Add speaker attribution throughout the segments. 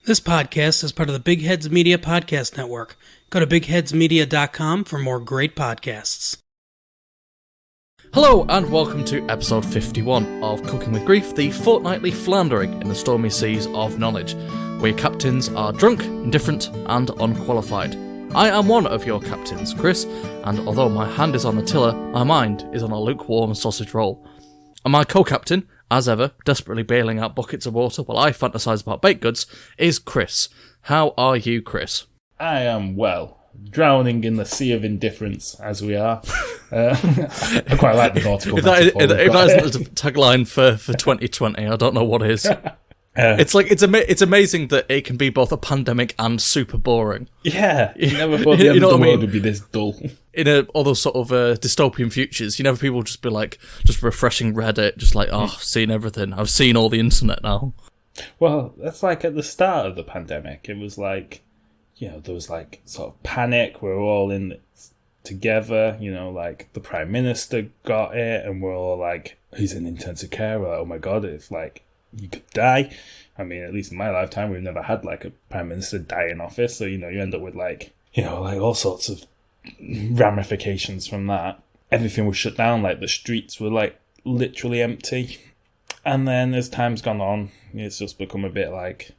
Speaker 1: This podcast is part of the Big Heads Media Podcast Network. Go to bigheadsmedia.com for more great podcasts.
Speaker 2: Hello and welcome to episode 51 of Cooking with Grief, the fortnightly floundering in the stormy seas of knowledge, where your captains are drunk, indifferent and unqualified. I am one of your captains, Chris, and although my hand is on the tiller, my mind is on a lukewarm sausage roll. And my co-captain, as ever, desperately bailing out buckets of water while I fantasise about baked goods, is Chris. How are you, Chris?
Speaker 3: I am well. Drowning in the sea of indifference, as we are. I quite like the nautical metaphor.
Speaker 2: If that isn't the tagline for 2020, I don't know what is. It's amazing that it can be both a pandemic and super boring.
Speaker 3: Yeah, you never thought the end of the world would be this dull.
Speaker 2: In all those sort of dystopian futures, people just be like, just refreshing Reddit, just like, I've seen everything. I've seen all the internet now.
Speaker 3: Well, that's like at the start of the pandemic. It was like, there was like sort of panic. We were all in it together, like the Prime Minister got it and we're all like, he's in intensive care. We're like, oh my God, it's like, you could die. I mean, at least in my lifetime, we've never had like a Prime Minister die in office. So, you end up with like all sorts of ramifications from that. Everything was shut down, like the streets were like literally empty. And then as time's gone on, it's just become a bit like,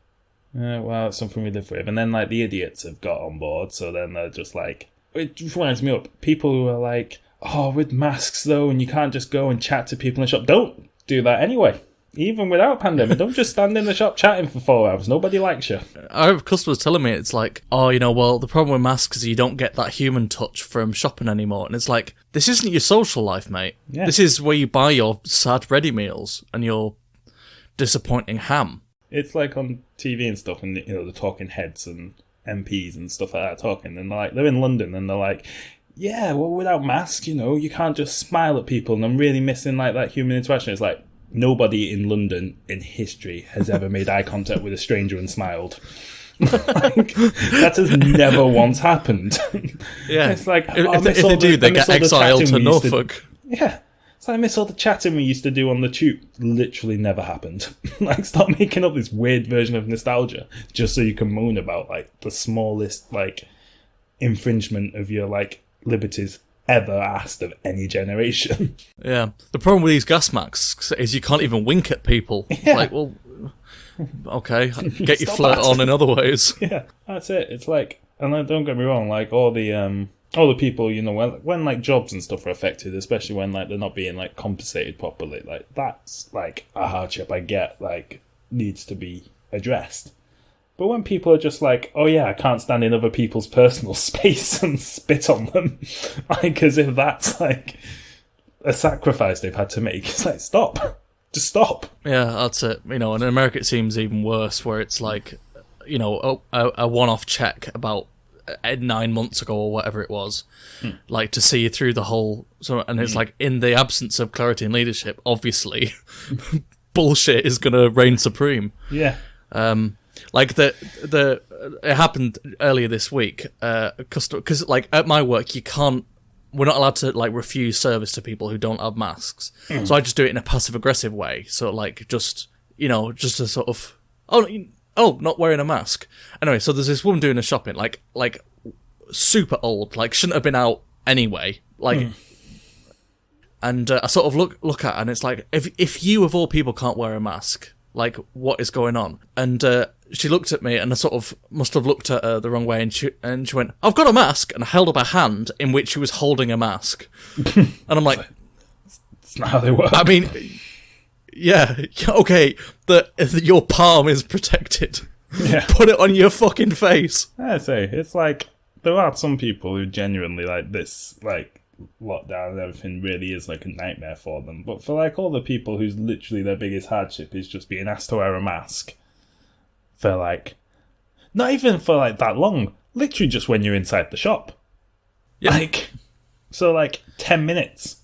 Speaker 3: well, it's something we live with. And then like the idiots have got on board. So then they're just like, it just winds me up. People who are like, oh, with masks though, and you can't just go and chat to people in the shop. Don't do that anyway. Even without pandemic, don't just stand in the shop chatting for 4 hours. Nobody likes you.
Speaker 2: I have customers telling me it's like, well, the problem with masks is you don't get that human touch from shopping anymore. And it's like, this isn't your social life, mate. Yeah. This is where you buy your sad ready meals and your disappointing ham. It's
Speaker 3: like on TV and stuff, and the talking heads and MPs and stuff like that talking, and they're in London, and they're like, yeah, well, without masks, you can't just smile at people, and I'm really missing like that human interaction. It's like, nobody in London in history has ever made eye contact with a stranger and smiled. That has never once happened.
Speaker 2: Yeah,
Speaker 3: it's like,
Speaker 2: if they do, they get exiled to Norfolk.
Speaker 3: Yeah, it's like, I miss all the chatting we used to do on the tube. Literally never happened. Like, stop making up this weird version of nostalgia just so you can moan about like the smallest like infringement of your like liberties ever asked of any generation.
Speaker 2: Yeah. The problem with these gas masks is you can't even wink at people.
Speaker 3: Yeah.
Speaker 2: Like, well, okay, get your flirt on in other ways.
Speaker 3: Yeah, that's it. It's like, and don't get me wrong, like all the people, when like jobs and stuff are affected, especially when like they're not being like compensated properly, like that's like a hardship I get, like needs to be addressed. But when people are just like, oh yeah, I can't stand in other people's personal space and spit on them, like as if that's like a sacrifice they've had to make. It's like, stop. Just stop.
Speaker 2: Yeah, that's it. In America it seems even worse, where it's like, a one-off check about 9 months ago or whatever it was, like to see you through the whole... And it's like, in the absence of clarity and leadership, obviously, bullshit is going to reign supreme.
Speaker 3: Yeah.
Speaker 2: Like it happened earlier this week, because like at my work we're not allowed to like refuse service to people who don't have masks. So I just do it in a passive aggressive way. So like just a sort of not wearing a mask. Anyway, so there's this woman doing the shopping, like super old, like shouldn't have been out anyway, like. And I sort of look at her and it's like, if you of all people can't wear a mask, like, what is going on? And she looked at me, and I sort of must have looked at her the wrong way, and she went, I've got a mask, and held up a hand in which she was holding a mask. And I'm like...
Speaker 3: It's not how they work.
Speaker 2: I mean, yeah, okay, your palm is protected.
Speaker 3: Yeah.
Speaker 2: Put it on your fucking face.
Speaker 3: I say, it's like, there are some people who genuinely, like, this, like, lockdown and everything really is like a nightmare for them, but for like all the people who's literally their biggest hardship is just being asked to wear a mask for like, not even for like that long, literally just when you're inside the shop. Yeah. Like, so like 10 minutes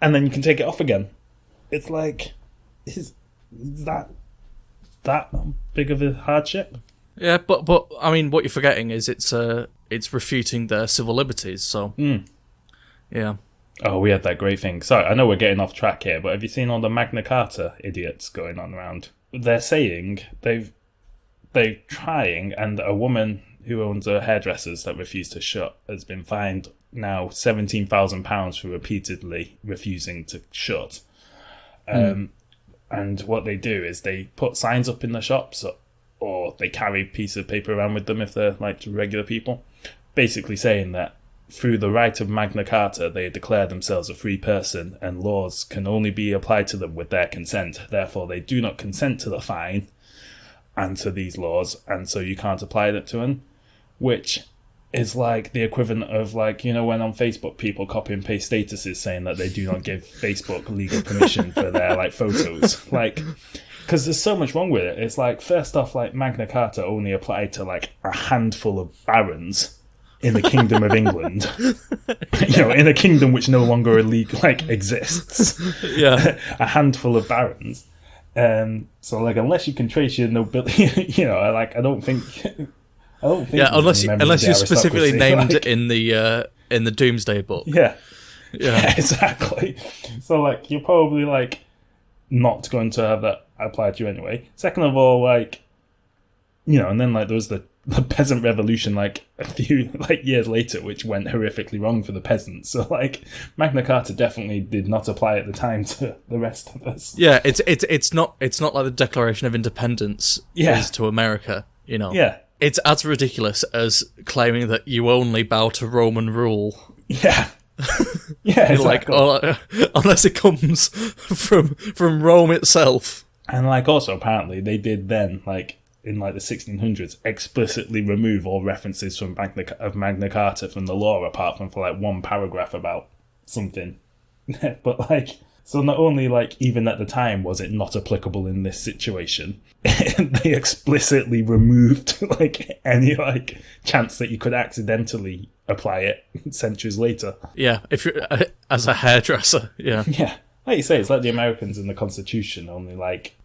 Speaker 3: and then you can take it off again. It's like, is that big of a hardship?
Speaker 2: Yeah, but I mean, what you're forgetting is it's refuting their civil liberties, so yeah.
Speaker 3: Oh, we had that great thing. Sorry, I know we're getting off track here, but have you seen all the Magna Carta idiots going on around? They're saying they've they're trying, and a woman who owns a hairdressers that refused to shut has been fined now £17,000 for repeatedly refusing to shut. And what they do is they put signs up in the shops, or they carry a piece of paper around with them if they're like regular people, basically saying that through the right of Magna Carta, they declare themselves a free person and laws can only be applied to them with their consent. Therefore, they do not consent to the fine and to these laws, and so you can't apply it to them, which is like the equivalent of, like, you know, when on Facebook people copy and paste statuses saying that they do not give Facebook legal permission for their like photos, like, because there's so much wrong with it. It's like, first off, like, Magna Carta only applied to like a handful of barons in the Kingdom of England, you know, in a kingdom which no longer exists.
Speaker 2: Yeah,
Speaker 3: a handful of barons. So like, unless you can trace your nobility, you know, like, I don't think. Yeah,
Speaker 2: unless you specifically named it in the Doomsday Book.
Speaker 3: Yeah, exactly. So like, you're probably like not going to have that applied to you anyway. Second of all, like, you know, and then like there was the peasant revolution like a few like years later, which went horrifically wrong for the peasants. So like, Magna Carta definitely did not apply at the time to the rest of us.
Speaker 2: Yeah, it's not like the Declaration of Independence is to America, you know.
Speaker 3: Yeah.
Speaker 2: It's as ridiculous as claiming that you only bow to Roman rule.
Speaker 3: Yeah. Yeah, exactly.
Speaker 2: Like, unless it comes from Rome itself.
Speaker 3: And like, also apparently they did then, like, in like the 1600s, explicitly remove all references from Magna Carta from the law, apart from for like one paragraph about something. But like, so not only like, even at the time was it not applicable in this situation, they explicitly removed like any like chance that you could accidentally apply it centuries later.
Speaker 2: Yeah, if you're as a hairdresser, yeah.
Speaker 3: Yeah, like you say, it's like the Americans in the Constitution, only like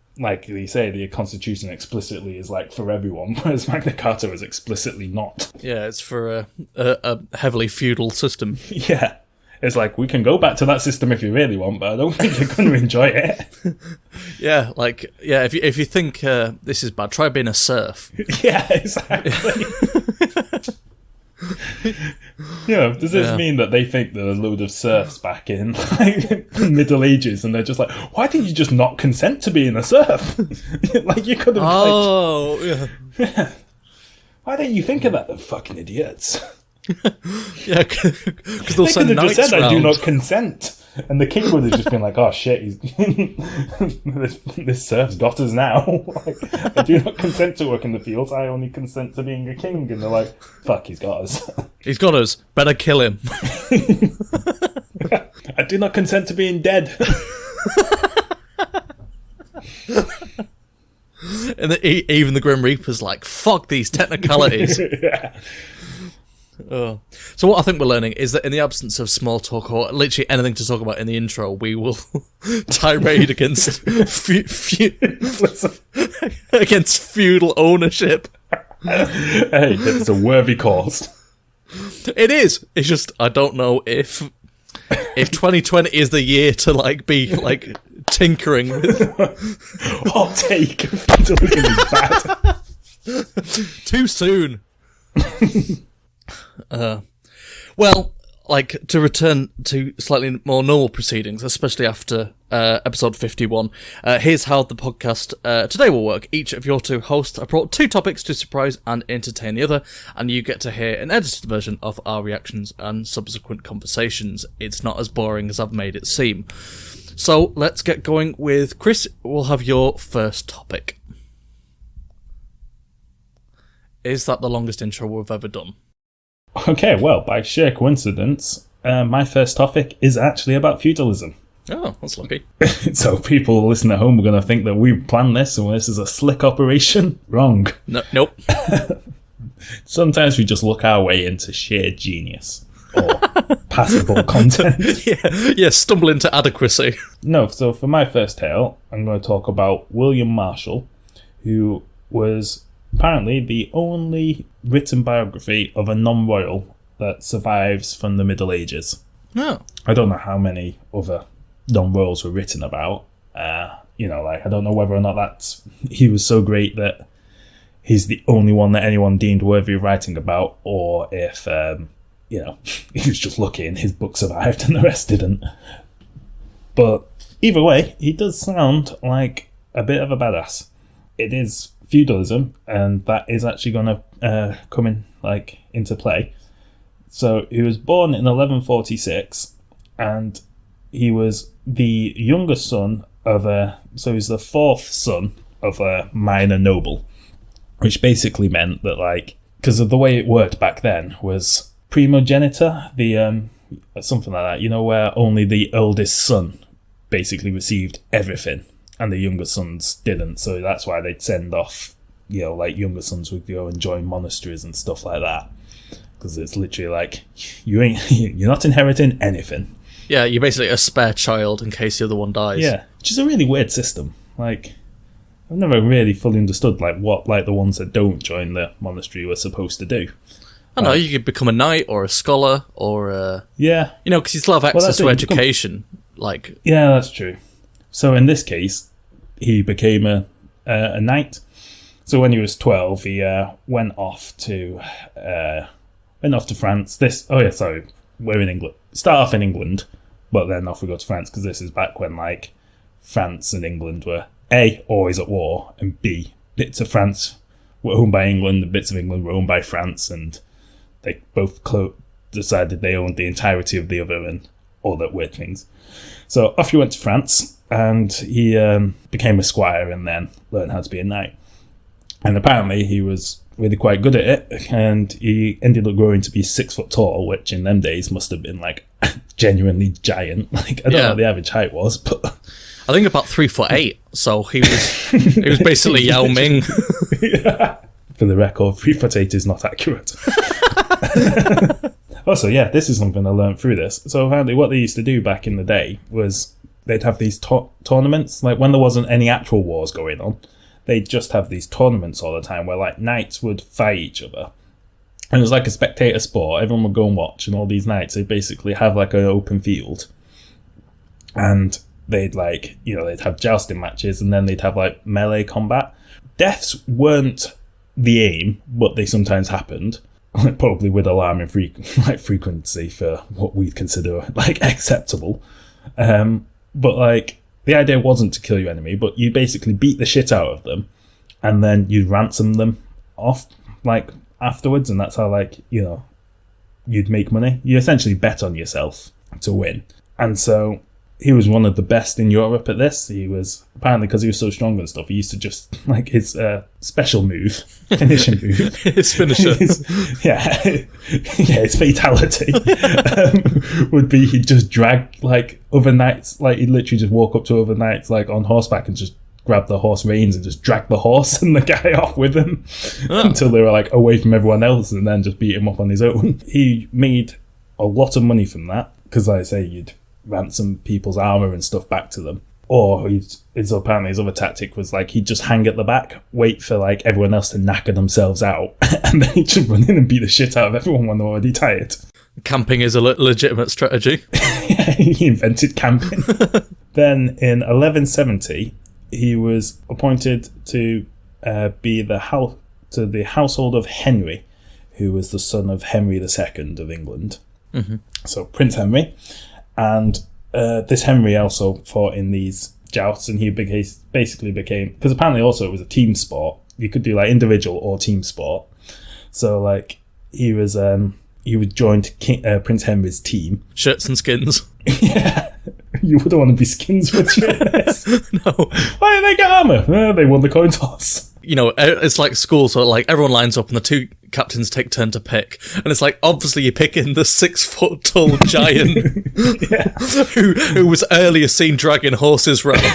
Speaker 3: you say, the Constitution explicitly is like for everyone, whereas Magna Carta is explicitly not.
Speaker 2: Yeah, it's for a heavily feudal system.
Speaker 3: Yeah. It's like, we can go back to that system if you really want, but I don't think you're going to enjoy it.
Speaker 2: Yeah, like, yeah, if you think this is bad, try being a serf.
Speaker 3: Yeah, exactly. Yeah, does this mean that they think there are a load of serfs back in like, the Middle Ages, and they're just like, why didn't you just not consent to being a serf? Like, you could have... yeah. Why didn't you think of that, the fucking idiots?
Speaker 2: Yeah, because they'll send knights
Speaker 3: just said,
Speaker 2: round.
Speaker 3: I do not consent. And the king would have just been like, oh shit, this serf's got us now. Like, I do not consent to work in the fields, I only consent to being a king. And they're like, fuck, he's got us.
Speaker 2: He's got us, better kill him.
Speaker 3: I do not consent to being dead.
Speaker 2: And even the Grim Reaper's like, fuck these technicalities.
Speaker 3: Yeah.
Speaker 2: Oh. So what I think we're learning is that in the absence of small talk or literally anything to talk about in the intro, we will tirade against against feudal ownership.
Speaker 3: Hey, it's a worthy cause.
Speaker 2: It is. It's just, I don't know if 2020 is the year to like be like tinkering with.
Speaker 3: Hot take. Feudalism is bad.
Speaker 2: Too soon. Well, like, to return to slightly more normal proceedings, especially after episode 51, here's how the podcast today will work. Each of your two hosts have brought two topics to surprise and entertain the other, and you get to hear an edited version of our reactions and subsequent conversations. It's not as boring as I've made it seem. So let's get going with Chris. We'll have your first topic. Is that the longest intro we've ever done?
Speaker 3: Okay, well, by sheer coincidence, my first topic is actually about feudalism.
Speaker 2: Oh, that's lucky.
Speaker 3: So people who listen at home are going to think that we planned this and this is a slick operation. Wrong.
Speaker 2: Nope.
Speaker 3: Sometimes we just look our way into sheer genius. Or passable content.
Speaker 2: Yeah, stumble into adequacy.
Speaker 3: No, so for my first tale, I'm going to talk about William Marshal, who was apparently the only written biography of a non-royal that survives from the Middle Ages.
Speaker 2: Oh.
Speaker 3: I don't know how many other non-royals were written about. I don't know whether or not he was so great that he's the only one that anyone deemed worthy of writing about, or if, he was just lucky and his book survived and the rest didn't. But either way, he does sound like a bit of a badass. It is feudalism, and that is actually going to come in into play. So he was born in 1146, and he was the youngest son of so he's the fourth son of a minor noble, which basically meant that, because of the way it worked back then, was primogenitor, something like that, where only the eldest son basically received everything, and the younger sons didn't. So that's why they'd send off, younger sons would go and join monasteries and stuff like that, because it's literally you're not inheriting anything.
Speaker 2: Yeah, you're basically a spare child in case the other one dies.
Speaker 3: Yeah, which is a really weird system. I've never really fully understood what the ones that don't join the monastery were supposed to do.
Speaker 2: I don't know, you could become a knight or a scholar or
Speaker 3: yeah,
Speaker 2: because you still have access to education.
Speaker 3: Yeah, that's true. So in this case, he became a knight. So when he was 12, he went off to France. We're in England. Start off in England, but then off we go to France, because this is back when France and England were A, always at war, and B, bits of France were owned by England and bits of England were owned by France, and they both decided they owned the entirety of the other and all that weird things. So off he went to France, and he became a squire and then learned how to be a knight. And apparently he was really quite good at it, and he ended up growing to be 6 foot tall, which in them days must have been genuinely giant. I don't know what the average height was, but
Speaker 2: I think about 3'8". So he was basically Yao Ming.
Speaker 3: Yeah. For the record, 3'8" is not accurate. Also, yeah, this is something I learned through this. So apparently what they used to do back in the day was they'd have these tournaments, when there wasn't any actual wars going on. They'd just have these tournaments all the time where knights would fight each other. And it was like a spectator sport. Everyone would go and watch, and all these knights, they'd basically have an open field. And they'd they'd have jousting matches, and then they'd have melee combat. Deaths weren't the aim, but they sometimes happened. Probably with alarming frequency for what we'd consider acceptable. But the idea wasn't to kill your enemy, but you basically beat the shit out of them, and then you'd ransom them off afterwards, and that's how you'd make money. You essentially bet on yourself to win. And so he was one of the best in Europe at this. He was, apparently because he was so strong and stuff, he used to just, his special move, finishing move.
Speaker 2: His finisher.
Speaker 3: His fatality would be he'd just drag, other knights, he'd literally just walk up to other knights, on horseback, and just grab the horse reins and just drag the horse and the guy off with him until they were, away from everyone else, and then just beat him up on his own. He made a lot of money from that, because, you'd ransom people's armor and stuff back to them. Or apparently his other tactic was he'd just hang at the back, wait for everyone else to knacker themselves out, and then he'd just run in and beat the shit out of everyone when they're already tired.
Speaker 2: Camping is a legitimate strategy.
Speaker 3: Yeah, he invented camping. Then in 1170 he was appointed to be the household of Henry, who was the son of Henry II of England. Mm-hmm. So Prince Henry. And this Henry also fought in these jousts, and he basically became, because apparently also it was a team sport. You could do individual or team sport. So he would join Prince Henry's team.
Speaker 2: Shirts and skins.
Speaker 3: Yeah. You wouldn't want to be skins with shirts.
Speaker 2: No.
Speaker 3: Why did they get armour? They won the coin toss.
Speaker 2: It's like school, so everyone lines up and the two captains take turn to pick, and it's obviously you're picking the 6 foot tall giant who was earlier seen dragging horses round. I'm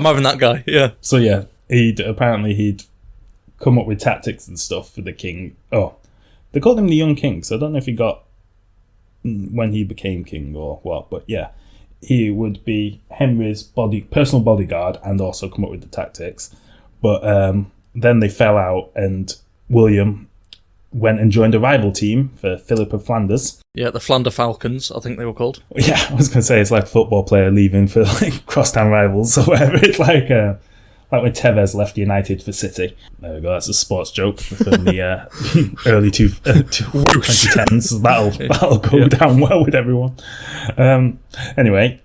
Speaker 2: having that guy. Yeah.
Speaker 3: So yeah, he'd come up with tactics and stuff for the king. Oh, they called him the young king, so I don't know if he got when he became king or what, but yeah. He would be Henry's personal bodyguard and also come up with the tactics. But then they fell out, and William went and joined a rival team for Philip of Flanders.
Speaker 2: Yeah, the Flanders Falcons, I think they were called.
Speaker 3: Yeah, I was going to say it's like a football player leaving for crosstown rivals or whatever. It's Like when Tevez left United for City. There we go, that's a sports joke from the early 2010s. That'll go down well with everyone. Anyway,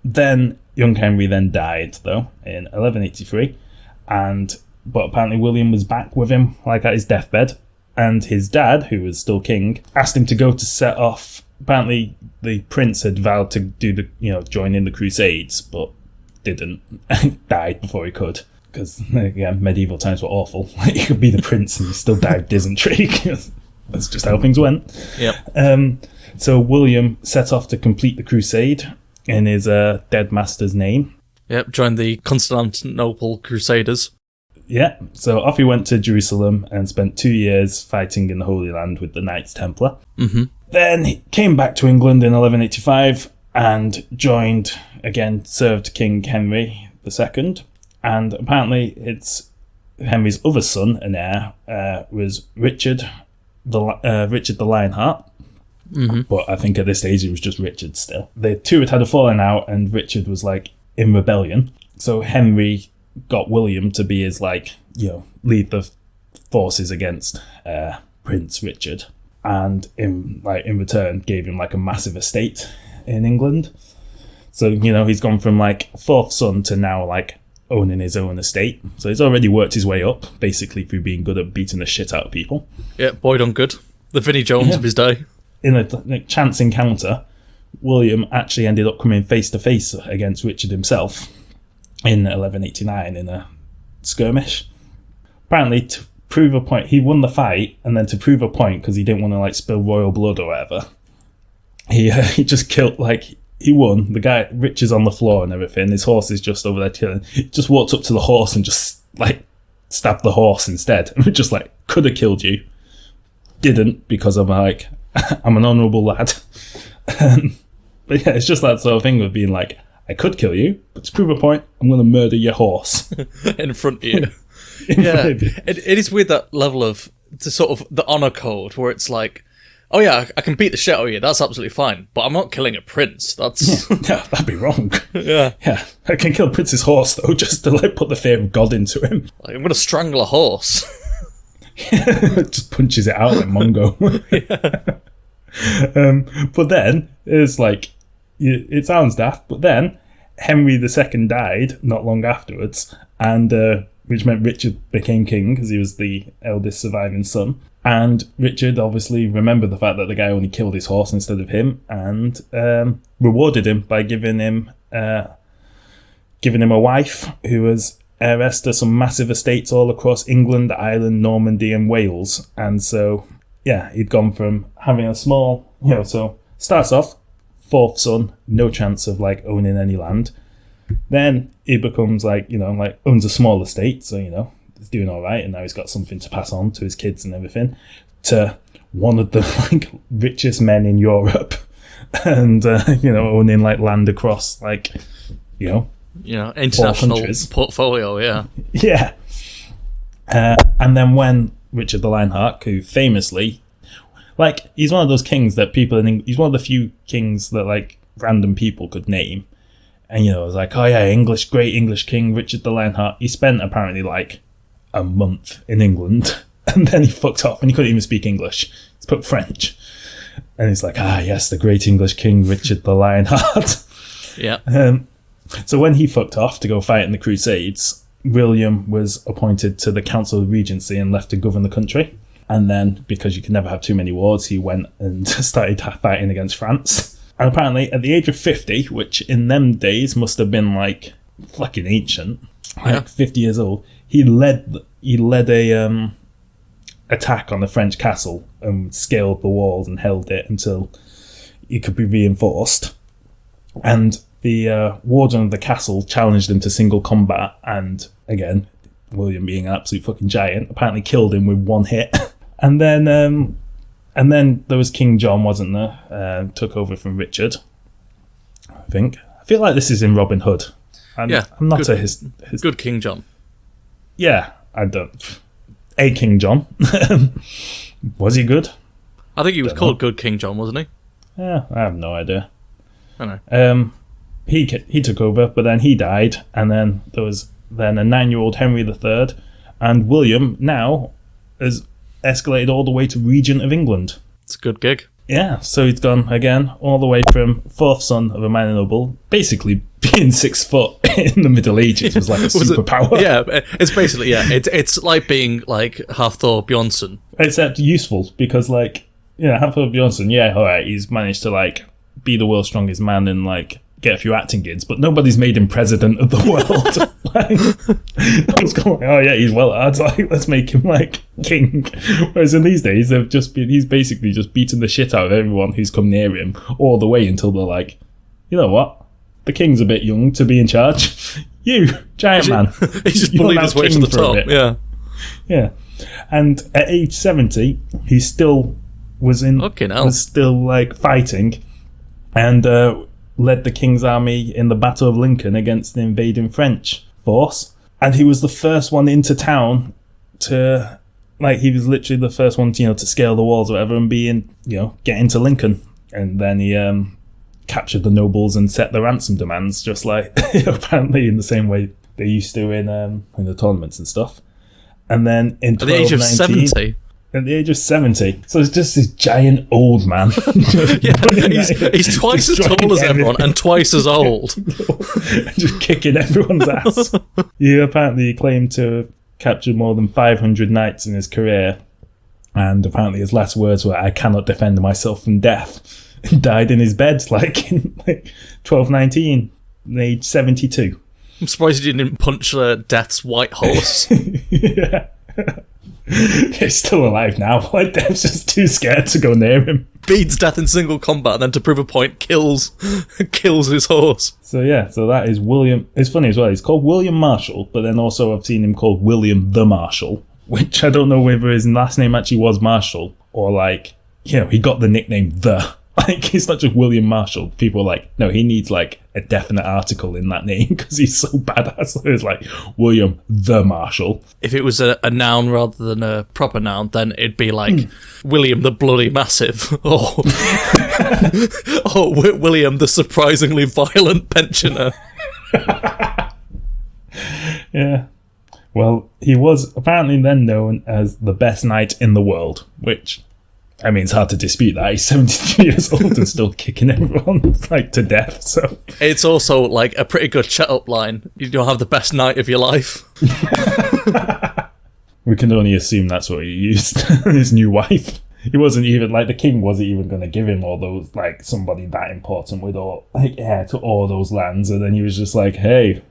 Speaker 3: then young Henry then died, though, in 1183. But apparently William was back with him, like at his deathbed. And his dad, who was still king, asked him to go to set off. Apparently the prince had vowed to join in the Crusades, but didn't. Died before he could, because medieval times were awful. You could be the prince and you still die of dysentery. That's just how things went.
Speaker 2: Yep.
Speaker 3: So William set off to complete the crusade in his dead master's name.
Speaker 2: Yep, joined the Constantinople Crusaders.
Speaker 3: Yeah, so off he went to Jerusalem and spent 2 years fighting in the Holy Land with the Knights Templar.
Speaker 2: Mm-hmm.
Speaker 3: Then he came back to England in 1185 and served King Henry II. And apparently it's Henry's other son and heir was Richard the Lionheart.
Speaker 2: Mm-hmm.
Speaker 3: But I think at this stage he was just Richard still. The two had a falling out and Richard was in rebellion. So Henry got William to be his lead the forces against Prince Richard, and in return gave him a massive estate in England. So he's gone from fourth son to now owning his own estate. So he's already worked his way up basically through being good at beating the shit out of people.
Speaker 2: Yeah, boy done good. The Vinnie Jones of his day.
Speaker 3: In a chance encounter, William actually ended up coming face to face against Richard himself in 1189 in a skirmish. Apparently, to prove a point, he won the fight, and then to prove a point, because he didn't want to spill royal blood or whatever, he just killed, he won. The guy, Richard's on the floor and everything, his horse is just over there chilling. He just walked up to the horse and just, stabbed the horse instead. And just, could have killed you. Didn't, because I'm I'm an honourable lad. But yeah, it's just that sort of thing of being I could kill you, but to prove a point, I'm going to murder your horse.
Speaker 2: In front of you. Yeah, it is weird, that level of the honour code, where it's oh yeah, I can beat the shit out of you, that's absolutely fine, but I'm not killing a prince, that's...
Speaker 3: Yeah, that'd be wrong.
Speaker 2: Yeah.
Speaker 3: Yeah, I can kill Prince's horse, though, just to put the fear of God into him.
Speaker 2: I'm going to strangle a horse.
Speaker 3: Just punches it out like Mongo. But then, it's it sounds daft, but then Henry II died not long afterwards, and which meant Richard became king because he was the eldest surviving son. And Richard obviously remembered the fact that the guy only killed his horse instead of him, and rewarded him by giving him a wife who was heiress to some massive estates all across England, Ireland, Normandy, and Wales. And so, yeah, he'd gone from having a small, so starts off fourth son, no chance of owning any land. Then he becomes owns a small estate, so he's doing all right, and now he's got something to pass on to his kids and everything. To one of the richest men in Europe, and owning land across
Speaker 2: international portfolio, yeah.
Speaker 3: Yeah. And then when Richard the Lionheart, who famously, he's one of those kings that he's one of the few kings that random people could name. And it was oh yeah, great English king Richard the Lionheart. He spent apparently a month in England, and then he fucked off and he couldn't even speak English. He spoke French. And he's yes, the great English king Richard the Lionheart.
Speaker 2: Yeah.
Speaker 3: So when he fucked off to go fight in the Crusades, William was appointed to the Council of Regency and left to govern the country. And then, because you can never have too many wars, he went and started fighting against France. And apparently, at the age of 50, which in them days must have been fucking ancient, 50 years old, he led a attack on the French castle and scaled the walls and held it until it could be reinforced. And the warden of the castle challenged him to single combat, and again, William being an absolute fucking giant, apparently killed him with one hit. And then there was King John, wasn't there? Took over from Richard, I think. I feel like this is in Robin Hood. I'm not
Speaker 2: good,
Speaker 3: a his
Speaker 2: good King John.
Speaker 3: Yeah, I don't. A King John. Was he good?
Speaker 2: I think he was called Good King John, wasn't he?
Speaker 3: Yeah, I have no idea.
Speaker 2: I know.
Speaker 3: he took over, but then he died, and then there was then a 9-year-old Henry III, and William now has escalated all the way to Regent of England.
Speaker 2: It's a good gig.
Speaker 3: Yeah, so he's gone again all the way from fourth son of a minor noble, basically being 6 foot in the Middle Ages was like a superpower.
Speaker 2: Yeah, it's basically, it's like being like half Thor Bjornsson.
Speaker 3: Except useful, because like, half Thor Bjornsson, alright, he's managed to like be the world's strongest man and like get a few acting gigs, but nobody's made him president of the world. Like, no one's going, oh yeah, he's well hard, like, let's make him like king. Whereas in these days, he's basically just beaten the shit out of everyone who's come near him all the way until they're like, you know what? The king's a bit young to be in charge. You, giant man.
Speaker 2: He's just bullied his way to the top. Yeah.
Speaker 3: Yeah. And at age 70, he still was still like fighting, and led the King's army in the Battle of Lincoln against the invading French force. And he was the first one into town to, like, he was literally the first one to, to scale the walls or whatever and get into Lincoln. And then he captured the nobles and set the ransom demands, just like, apparently in the same way they used to in the tournaments and stuff. And then in
Speaker 2: at the age of 70?
Speaker 3: At the age of 70. So it's just this giant old man.
Speaker 2: He's twice as tall as everyone and twice as old.
Speaker 3: Just kicking everyone's ass. He apparently claimed to have captured more than 500 knights in his career. And apparently his last words were, "I cannot defend myself from death." He died in his bed, in 1219, age 72.
Speaker 2: I'm surprised he didn't punch Death's white horse.
Speaker 3: Yeah. He's still alive now. Like, Death's just too scared to go near him.
Speaker 2: Beats Death in single combat, and then to prove a point, kills his horse.
Speaker 3: So that is William. It's funny as well. He's called William Marshal, but then also I've seen him called William The Marshal, which I don't know whether his last name actually was Marshall or like, he got the nickname The. Like, it's not just William Marshall. People are like, no, he needs like a definite article in that name because he's so badass. So it's like William The Marshal.
Speaker 2: If it was a noun rather than a proper noun, then it'd be like William the Bloody Massive or William the Surprisingly Violent Pensioner.
Speaker 3: Yeah. Well, he was apparently then known as the best knight in the world, which, I mean, it's hard to dispute that. He's 73 years old and still kicking everyone like to death. So
Speaker 2: it's also like a pretty good shut-up line. You'll have the best night of your life.
Speaker 3: We can only assume that's what he used. His new wife. He wasn't even like, the king wasn't even going to give him all those, like, somebody that important with all heir to all those lands, and then he was just like, hey.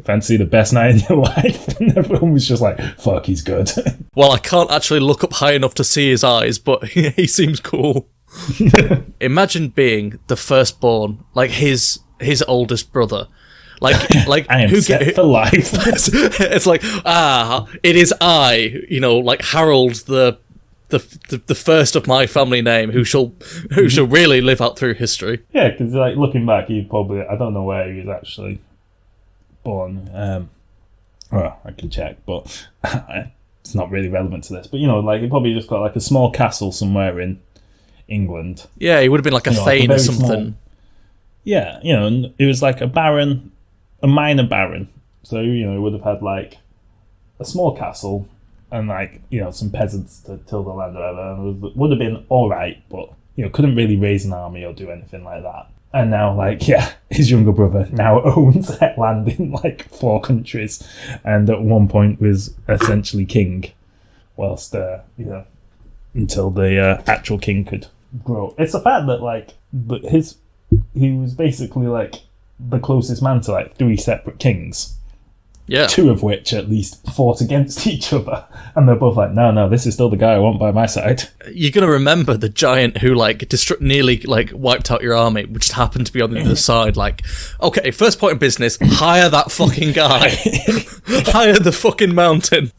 Speaker 3: Fancy the best night in your life? And everyone was just like, fuck, he's good.
Speaker 2: Well, I can't actually look up high enough to see his eyes, but he seems cool. Imagine being the firstborn, like his oldest brother. Like
Speaker 3: I am set for life.
Speaker 2: It's like, it is I, like Harold the first of my family name who shall really live out through history.
Speaker 3: Yeah, because like looking back, he probably, I don't know where he was actually born. Well, I can check, but it's not really relevant to this. But like he probably just got like a small castle somewhere in England.
Speaker 2: Yeah, he would have been like a thane or something.
Speaker 3: Yeah, and it was like a baron, a minor baron. So he would have had like a small castle and like some peasants to till the land or whatever. And it would have been all right, but couldn't really raise an army or do anything like that. And now, his younger brother now owns land in, 4 countries, and at one point was essentially king, whilst, until the actual king could grow. It's the fact that, he was basically, the closest man to, 3 separate kings.
Speaker 2: Yeah.
Speaker 3: 2 of which at least fought against each other. And they're both like, no, this is still the guy I want by my side.
Speaker 2: You're going to remember the giant who, nearly, wiped out your army, which happened to be on the other side. Okay, first point of business, hire that fucking guy. Hire the fucking mountain.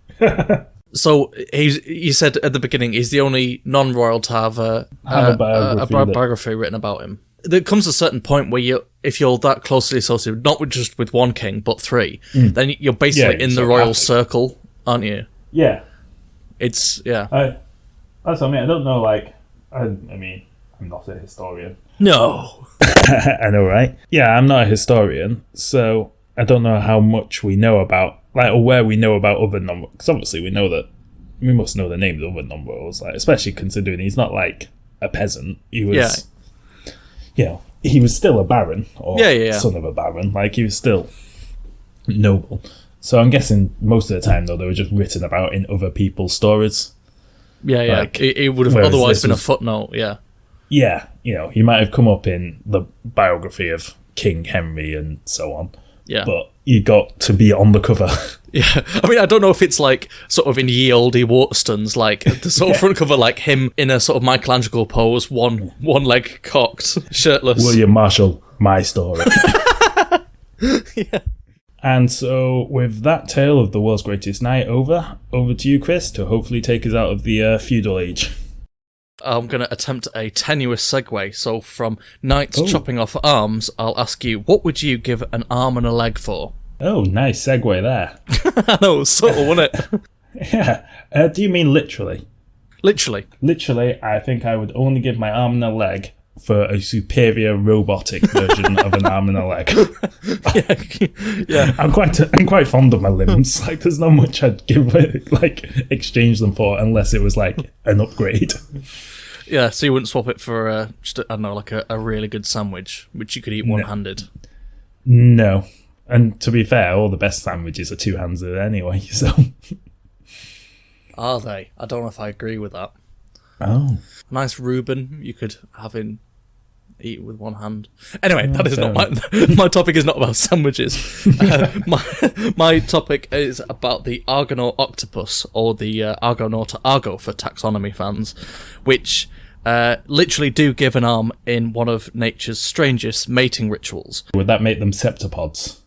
Speaker 2: So, you said at the beginning, he's the only non-royal to have a biography written about him. There comes a certain point where if you're that closely associated, not just with one king, but 3, then you're basically in the royal circle, aren't you?
Speaker 3: Yeah.
Speaker 2: That's
Speaker 3: what I mean. I don't know, I mean, I'm not a historian,
Speaker 2: No.
Speaker 3: I know, right? Yeah, I'm not a historian, so I don't know how much we know about, like, or where we know about other non-worlds. Because obviously we must know the names of other non-worlds, like, especially considering he's not like a peasant. He was, he was still a baron, or son of a baron. Like, he was still noble. So I'm guessing most of the time, though, they were just written about in other people's stories.
Speaker 2: Yeah, yeah.
Speaker 3: Like,
Speaker 2: it would have otherwise been a footnote, yeah.
Speaker 3: Yeah, he might have come up in the biography of King Henry and so on.
Speaker 2: Yeah.
Speaker 3: But you got to be on the cover.
Speaker 2: Yeah. I mean, I don't know if it's like sort of in Ye Olde Waterstones, like the sort of front cover, like him in a sort of Michelangelo pose, one leg cocked, shirtless.
Speaker 3: William Marshal, my story.
Speaker 2: Yeah.
Speaker 3: And so, with that tale of the world's greatest knight over to you, Chris, to hopefully take us out of the feudal age.
Speaker 2: I'm going to attempt a tenuous segue. So, from knights chopping off arms, I'll ask you, what would you give an arm and a leg for?
Speaker 3: Oh, nice segue there.
Speaker 2: I know, it was subtle, wasn't it?
Speaker 3: Yeah. Do you mean literally?
Speaker 2: Literally.
Speaker 3: Literally, I think I would only give my arm and a leg for a superior robotic version of an arm and a leg. Yeah. I'm quite fond of my limbs. Like, there's not much I'd give, like, exchange them for unless it was like an upgrade.
Speaker 2: Yeah, so you wouldn't swap it for just I don't know, like a really good sandwich, which you could eat one-handed.
Speaker 3: No, and to be fair, all the best sandwiches are two-handed anyway. So,
Speaker 2: are they? I don't know if I agree with that.
Speaker 3: Oh,
Speaker 2: a nice Reuben you could eat with one hand. Anyway, that is not my topic. Is not about sandwiches. My topic is about the Argonaut Octopus, or the Argonaut Argo for taxonomy fans, which literally do give an arm in one of nature's strangest mating rituals.
Speaker 3: Would that make them septopods?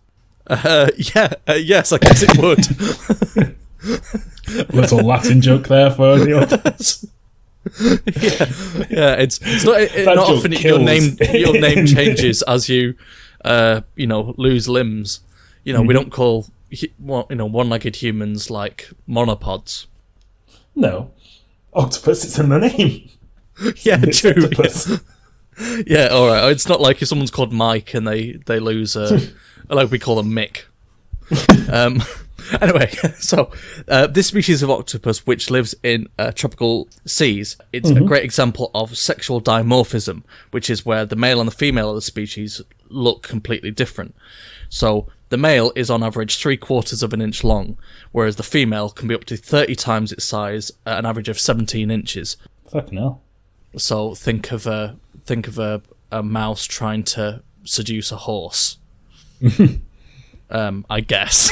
Speaker 2: Yes, I guess it would.
Speaker 3: Little Latin joke there for the audience.
Speaker 2: It's not often your name changes as you lose limbs. We don't call one-legged humans like monopods.
Speaker 3: No, octopus is in the name.
Speaker 2: Yeah, true. Yeah, all right. It's not like if someone's called Mike and they lose like we call them Mick. Anyway, so this species of octopus, which lives in tropical seas, it's a great example of sexual dimorphism, which is where the male and the female of the species look completely different. So the male is on average 3/4 of an inch long, whereas the female can be up to 30 times its size at an average of 17 inches.
Speaker 3: Fucking hell. So
Speaker 2: think of a mouse trying to seduce a horse. I guess.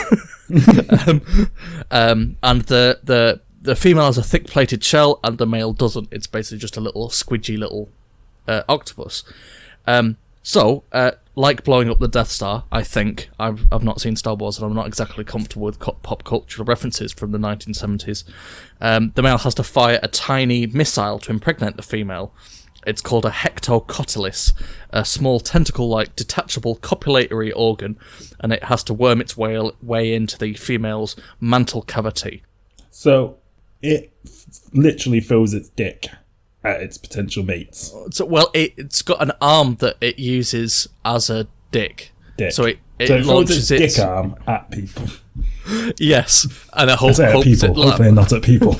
Speaker 2: And the female has a thick-plated shell, and the male doesn't. It's basically just a little squidgy little octopus. Like blowing up the Death Star, I think. I've not seen Star Wars, and I'm not exactly comfortable with pop cultural references from the 1970s. The male has to fire a tiny missile to impregnate the female. It's called a hectocotylis, a small tentacle-like detachable copulatory organ, and it has to worm its way into the female's mantle cavity.
Speaker 3: So it literally throws its dick at its potential mates.
Speaker 2: So, it's got an arm that it uses as a dick. So it launches
Speaker 3: its dick arm at people.
Speaker 2: Yes, and I hope
Speaker 3: people. Hopefully not at people.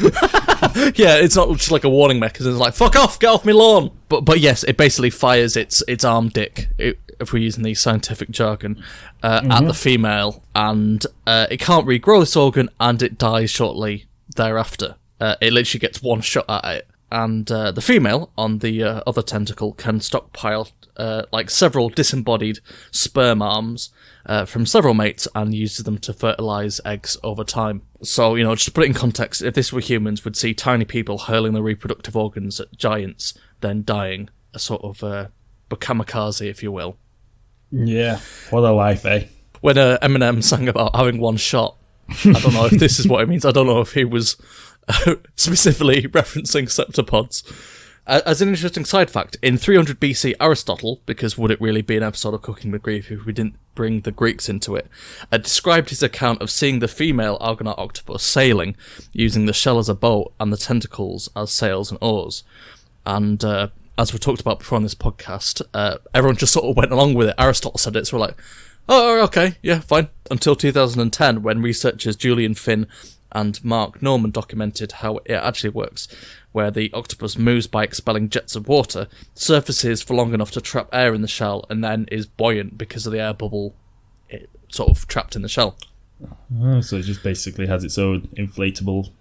Speaker 2: Yeah, it's not just like a warning mechanism. It's like, fuck off, get off me lawn. But yes, it basically fires its arm dick, if we're using the scientific jargon, at the female, and it can't regrow this organ, and it dies shortly thereafter. It literally gets one shot at it. And the female, on the other tentacle, can stockpile like several disembodied sperm arms from several mates and uses them to fertilise eggs over time. So, just to put it in context, if this were humans, we'd see tiny people hurling their reproductive organs at giants, then dying. A sort of kamikaze, if you will.
Speaker 3: Yeah, what a life, eh?
Speaker 2: When Eminem sang about having one shot, I don't know if this is what it means. I don't know if he was specifically referencing septopods. As an interesting side fact, in 300 BC, Aristotle, because would it really be an episode of Cooking with Grief if we didn't bring the Greeks into it, described his account of seeing the female Argonaut octopus sailing, using the shell as a boat and the tentacles as sails and oars. And as we talked about before on this podcast, everyone just sort of went along with it. Aristotle said it, so we're like, oh, okay, yeah, fine. Until 2010, when researchers Julian Finn and Mark Norman documented how it actually works, where the octopus moves by expelling jets of water, surfaces for long enough to trap air in the shell, and then is buoyant because of the air bubble sort of trapped in the shell.
Speaker 3: Oh, so it just basically has its own inflatable,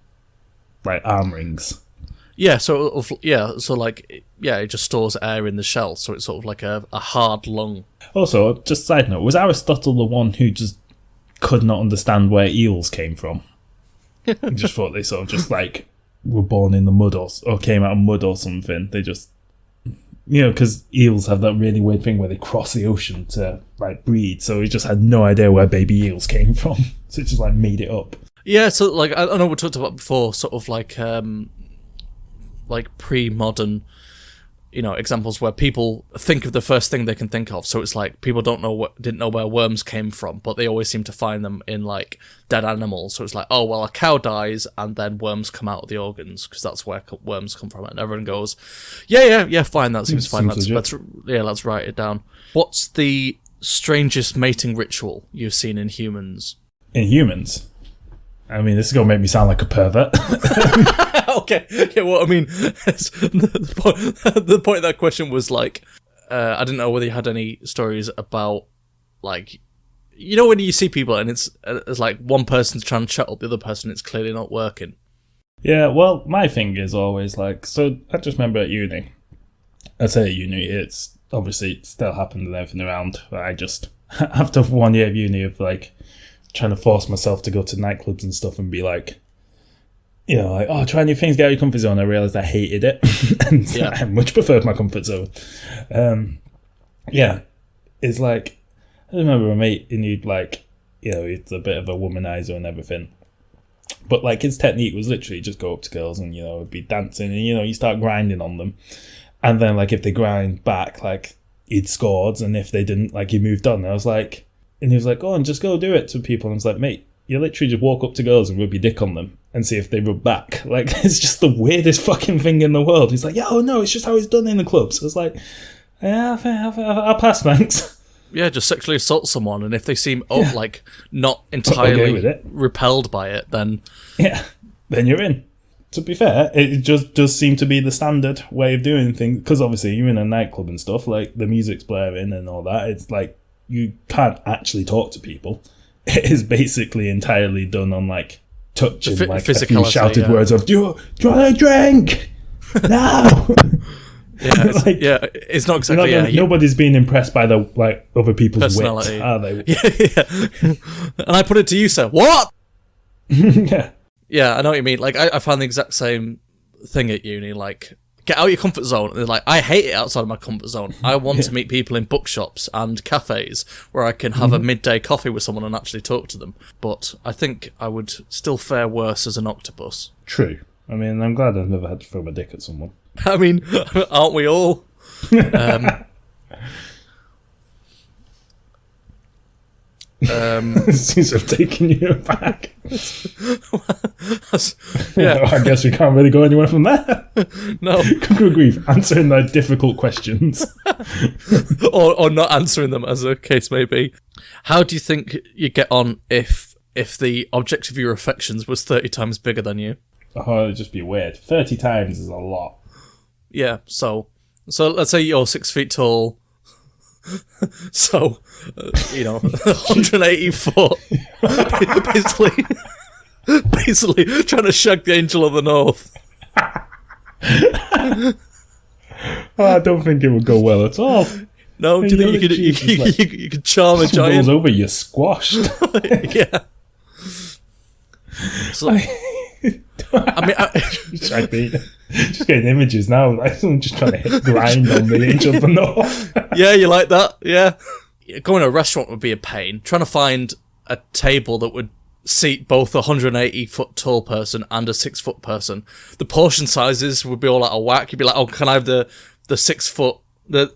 Speaker 3: like, arm rings.
Speaker 2: Yeah, so it just stores air in the shell, so it's sort of like a hard lung.
Speaker 3: Also, just side note, was Aristotle the one who just could not understand where eels came from? He just thought they sort of just, like, were born in the mud or came out of mud or something. They just, because eels have that really weird thing where they cross the ocean to, like, breed, so he just had no idea where baby eels came from. So he just, like, made it up.
Speaker 2: Yeah, so, like, I know we talked about before, sort of like pre-modern, examples where people think of the first thing they can think of. So it's like people didn't know where worms came from, but they always seem to find them in like dead animals. So it's like, oh well, a cow dies and then worms come out of the organs because that's where worms come from. And everyone goes, yeah, fine, that seems fine. Let's write it down. What's the strangest mating ritual you've seen in humans?
Speaker 3: In humans? I mean, this is going to make me sound like a pervert.
Speaker 2: Okay. Yeah, well, I mean, the point of that question was like, I didn't know whether you had any stories about, like, when you see people and it's like one person's trying to chat up the other person, it's clearly not working.
Speaker 3: Yeah, well, my thing is always like, so I just remember at uni, it's obviously it still happened and everything around, but I just, after 1 year of uni of like, trying to force myself to go to nightclubs and stuff and be like, try new things, get out of your comfort zone. I realised I hated it. And yeah. I much preferred my comfort zone. It's like, I remember a mate, and he'd like, he's a bit of a womanizer and everything. But like his technique was literally just go up to girls and, be dancing and, you start grinding on them. And then like if they grind back, like he'd scored, and if they didn't, like he moved on. And I was like, and he was like, and just go do it to people. And I was like, mate, you literally just walk up to girls and rub your dick on them and see if they rub back. Like, it's just the weirdest fucking thing in the world. He's like, no, it's just how it's done in the clubs. I was like, yeah, I'll pass, thanks.
Speaker 2: Yeah, just sexually assault someone, and if they seem like not entirely repelled by it, then
Speaker 3: then you're in. To be fair, it just does seem to be the standard way of doing things, because obviously you're in a nightclub and stuff, like the music's blaring and all that. It's like you can't actually talk to people. It is basically entirely done on like touch and like a few shouted words of, do you want a drink? No.
Speaker 2: It's not exactly.
Speaker 3: Nobody's being impressed by the like other people's wit, are they?
Speaker 2: Yeah. And I put it to you, sir. What?
Speaker 3: Yeah.
Speaker 2: Yeah, I know what you mean. Like I found the exact same thing at uni. Like, get out of your comfort zone. And like, I hate it outside of my comfort zone. I want to meet people in bookshops and cafes where I can have a midday coffee with someone and actually talk to them. But I think I would still fare worse as an octopus.
Speaker 3: True. I mean, I'm glad I've never had to throw my dick at someone.
Speaker 2: I mean, aren't we all?
Speaker 3: Seems to have taken you back.
Speaker 2: Yeah.
Speaker 3: I guess we can't really go anywhere from there.
Speaker 2: No.
Speaker 3: Good grief, answering the difficult questions.
Speaker 2: or not answering them, as a case may be. How do you think you get on if the object of your affections was 30 times bigger than you?
Speaker 3: Oh, it'd just be weird. 30 times is a lot. Yeah,
Speaker 2: so let's say you're 6 feet tall. So, 180 foot. basically trying to shag the Angel of the North.
Speaker 3: I don't think it would go well at all.
Speaker 2: No, do you think you could charm a giant?
Speaker 3: Rolls over, you're squashed.
Speaker 2: Yeah. So, I mean,
Speaker 3: just getting images now. Like someone just trying to hit grind on the Angel of the North.
Speaker 2: Yeah, you like that? Yeah. Going to a restaurant would be a pain. Trying to find a table that would seat both a 180 foot tall person and a 6 foot person. The portion sizes would be all out of whack. You'd be like, oh, can I have the 6 foot version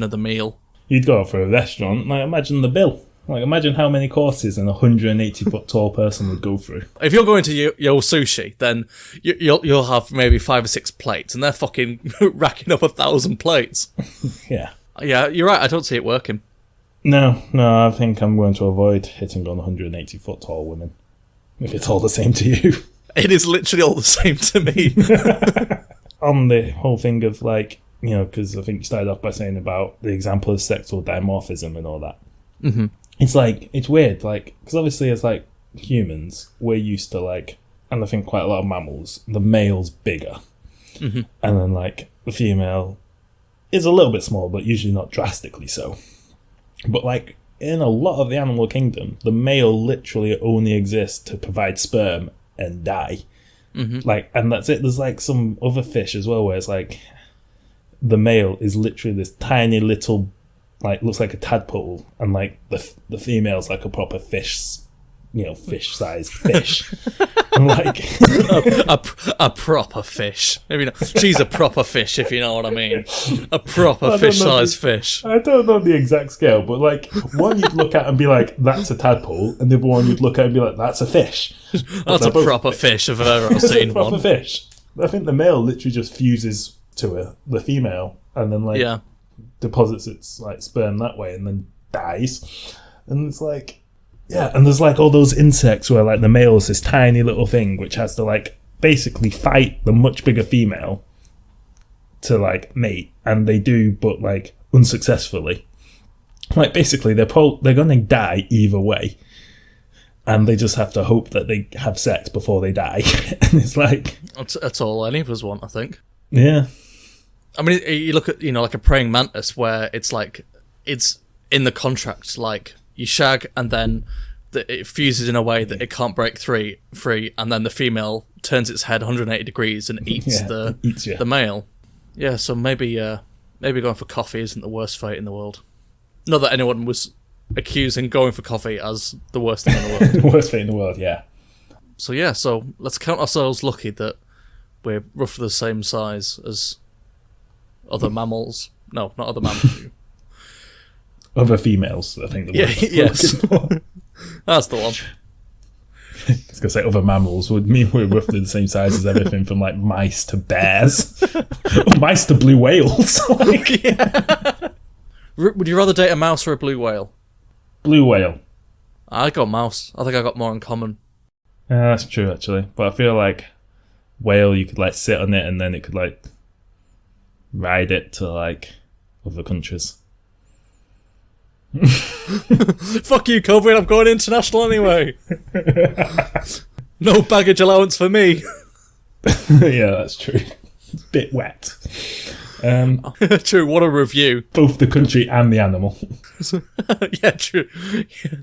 Speaker 2: of the meal?
Speaker 3: You'd go for a restaurant. Like, imagine the bill. Like, imagine how many courses an 180-foot tall person would go through.
Speaker 2: If you're going to Yo Sushi, then you'll have maybe 5 or 6 plates, and they're fucking racking up 1,000 plates.
Speaker 3: Yeah.
Speaker 2: Yeah, you're right. I don't see it working.
Speaker 3: No, I think I'm going to avoid hitting on 180-foot tall women. If it's all the same to you.
Speaker 2: It is literally all the same to me.
Speaker 3: On the whole thing of, like, you know, because I think you started off by saying about the example of sexual dimorphism and all that.
Speaker 2: Mm-hmm.
Speaker 3: It's like, it's weird, like, because obviously as, like, humans, we're used to, like, and I think quite a lot of mammals, the male's bigger.
Speaker 2: Mm-hmm.
Speaker 3: And then, like, the female is a little bit small, but usually not drastically so. But, like, in a lot of the animal kingdom, the male literally only exists to provide sperm and die.
Speaker 2: Mm-hmm.
Speaker 3: Like, and that's it. There's, like, some other fish as well where it's, like, the male is literally this tiny little, like, looks like a tadpole, and, like, the female's like a proper fish, you know, fish-sized fish. And, like...
Speaker 2: a proper fish. Maybe not. She's a proper fish, if you know what I mean. A proper fish-sized fish.
Speaker 3: I don't know the exact scale, but, like, one you'd look at and be like, that's a tadpole, and the other one you'd look at and be like, that's a fish.
Speaker 2: That's a proper fish if I've ever seen
Speaker 3: proper
Speaker 2: one.
Speaker 3: Fish. I think the male literally just fuses to the female, and then, like...
Speaker 2: Yeah.
Speaker 3: deposits its, like, sperm that way and then dies. And it's like, yeah, and there's, like, all those insects where, like, the male is this tiny little thing which has to, like, basically fight the much bigger female to, like, mate, and they do, but, like, unsuccessfully. Like, basically they're gonna die either way, and they just have to hope that they have sex before they die. And it's like,
Speaker 2: that's all any of us want, I think.
Speaker 3: Yeah.
Speaker 2: I mean, you look at, you know, like a praying mantis, where it's like, it's in the contract, like, you shag and then it fuses in a way that it can't break free, and then the female turns its head 180 degrees and eats the male. Yeah, so maybe going for coffee isn't the worst fate in the world. Not that anyone was accusing going for coffee as the worst thing in the world.
Speaker 3: The worst fate in the world, yeah.
Speaker 2: So yeah, so let's count ourselves lucky that we're roughly the same size as other mammals. No, not other mammals.
Speaker 3: Other females, I think.
Speaker 2: Yes. That's the one.
Speaker 3: I was going to say other mammals would mean we're roughly the same size as everything from, like, mice to bears. Mice to blue whales. Like,
Speaker 2: yeah. Would you rather date a mouse or a blue whale?
Speaker 3: Blue whale.
Speaker 2: I got mouse. I think I got more in common.
Speaker 3: Yeah, that's true, actually. But I feel like whale, you could, like, sit on it and then it could, like, ride it to, like, other countries.
Speaker 2: Fuck you, COVID, I'm going international anyway. No baggage allowance for me.
Speaker 3: Yeah, that's true. It's a bit wet.
Speaker 2: True, what a review.
Speaker 3: Both the country and the animal.
Speaker 2: Yeah, true. Yeah.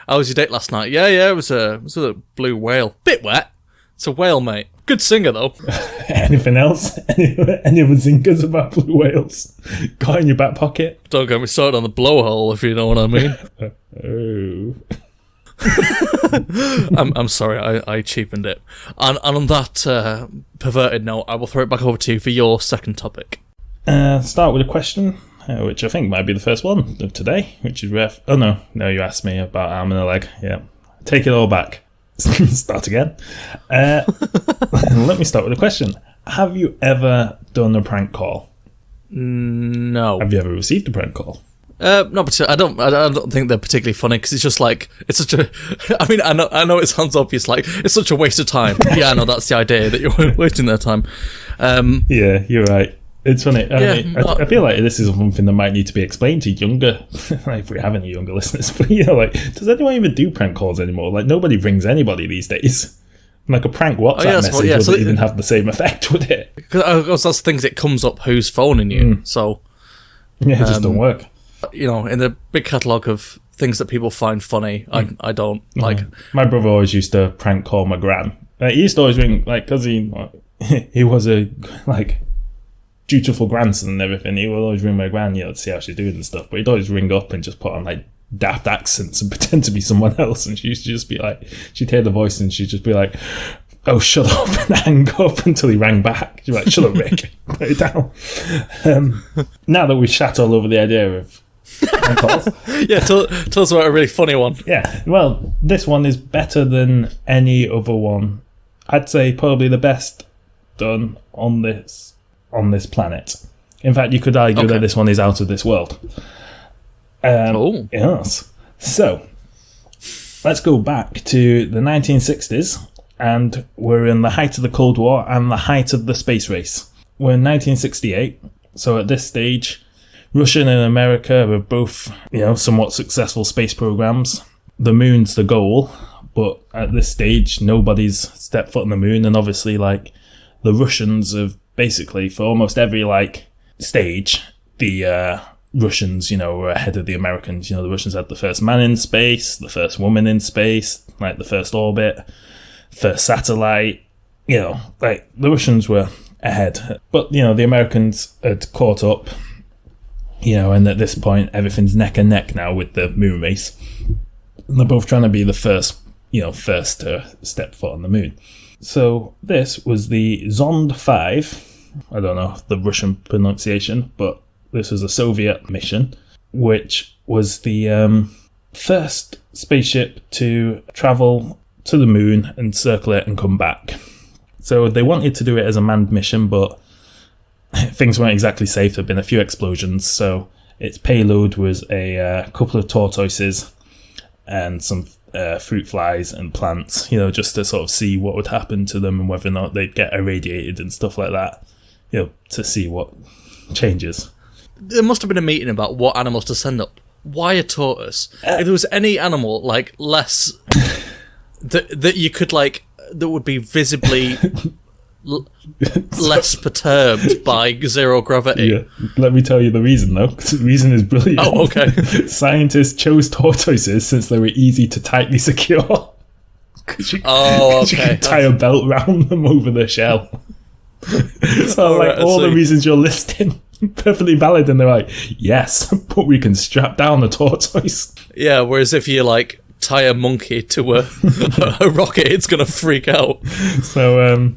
Speaker 2: How was your date last night? Yeah, it was a blue whale. Bit wet. It's a whale, mate. Good singer, though.
Speaker 3: Anything else? Any other singers about blue whales? Got in your back pocket?
Speaker 2: Don't get me started on the blowhole, if you know what I mean.
Speaker 3: Oh.
Speaker 2: I'm sorry, I cheapened it. And on that perverted note, I will throw it back over to you for your second topic.
Speaker 3: Start with a question, which I think might be the first one of today, which is ref. Oh, no, you asked me about arm and a leg. Yeah. Take it all back. Start again. Let me start with a question. Have you ever done a prank call?
Speaker 2: No.
Speaker 3: Have you ever received a prank call?
Speaker 2: No, but I don't think they're particularly funny, because it's just like, it's such a. I mean, I know it sounds obvious, like it's such a waste of time. Yeah, I know that's the idea, that you're wasting their time.
Speaker 3: Yeah, you're right. It's funny. I feel like this is something that might need to be explained to younger, like, if we have any younger listeners. But, you know, like, does anyone even do prank calls anymore? Like, nobody rings anybody these days. Like, a prank WhatsApp message wouldn't even have the same effect, would it?
Speaker 2: Because that's the things, it comes up who's phoning you. So
Speaker 3: yeah, it just don't work.
Speaker 2: You know, in the big catalogue of things that people find funny, I don't like.
Speaker 3: My brother always used to prank call my gran. He used to always ring, like, because he was a, like, dutiful grandson and everything. He would always ring my gran, you know, to see how she's doing and stuff. But he'd always ring up and just put on, like, daft accents and pretend to be someone else. And she used to just be like, she'd hear the voice and she'd just be like, "Oh, shut up," and hang up until he rang back. She'd be like, "Shut up, Rick. Put it down." Now that we've shat all over the idea of prank calls.
Speaker 2: Yeah, tell us about a really funny one.
Speaker 3: Yeah, well, this one is better than any other one. I'd say probably the best done on this planet. In fact, you could argue that this one is out of this world. Yes. So, let's go back to the 1960s, and we're in the height of the Cold War and the height of the space race. We're in 1968, so at this stage, Russia and America are both, somewhat successful space programs. The moon's the goal, but at this stage, nobody's stepped foot on the moon, and obviously, the Russians have basically, for almost every, stage, the Russians, were ahead of the Americans. The Russians had the first man in space, the first woman in space, the first orbit, first satellite, the Russians were ahead. But, the Americans had caught up, and at this point, everything's neck and neck now with the moon race. And they're both trying to be the first to step foot on the moon. So this was the Zond 5. I don't know the Russian pronunciation, but this was a Soviet mission, which was the first spaceship to travel to the moon and circle it and come back. So they wanted to do it as a manned mission, but things weren't exactly safe. There had been a few explosions, so its payload was a couple of tortoises and some fruit flies and plants, just to sort of see what would happen to them and whether or not they'd get irradiated and stuff like that, to see what changes.
Speaker 2: There must have been a meeting about what animals to send up. Why a tortoise? If there was any animal, less... that you could, that would be visibly less perturbed by zero gravity. Yeah.
Speaker 3: Let me tell you the reason, though. The reason is brilliant.
Speaker 2: Oh, okay.
Speaker 3: Scientists chose tortoises since they were easy to tightly secure. You can tie a belt round them over the shell. So, all the reasons you're listing, perfectly valid, and they're like, yes, but we can strap down the tortoise.
Speaker 2: Yeah, whereas if you, tie a monkey to a rocket, it's going to freak out.
Speaker 3: So,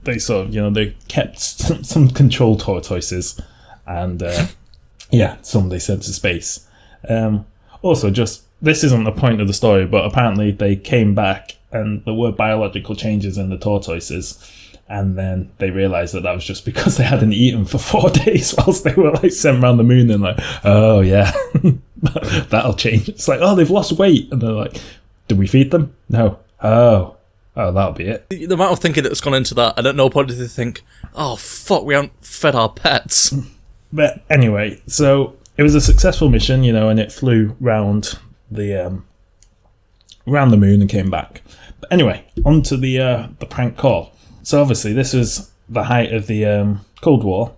Speaker 3: they sort of, they kept some control tortoises, and some they sent to space. Also, just this isn't the point of the story, but apparently they came back and there were biological changes in the tortoises, and then they realised that was just because they hadn't eaten for 4 days whilst they were sent around the moon, and oh yeah, that'll change. It's they've lost weight, and they're like, did we feed them? No. Oh, that'll be it.
Speaker 2: The amount of thinking that's gone into that, and at no point did they think, oh, fuck, we haven't fed our pets.
Speaker 3: But anyway, so it was a successful mission, and it flew round the moon and came back. But anyway, on to the prank call. So obviously this was the height of the Cold War.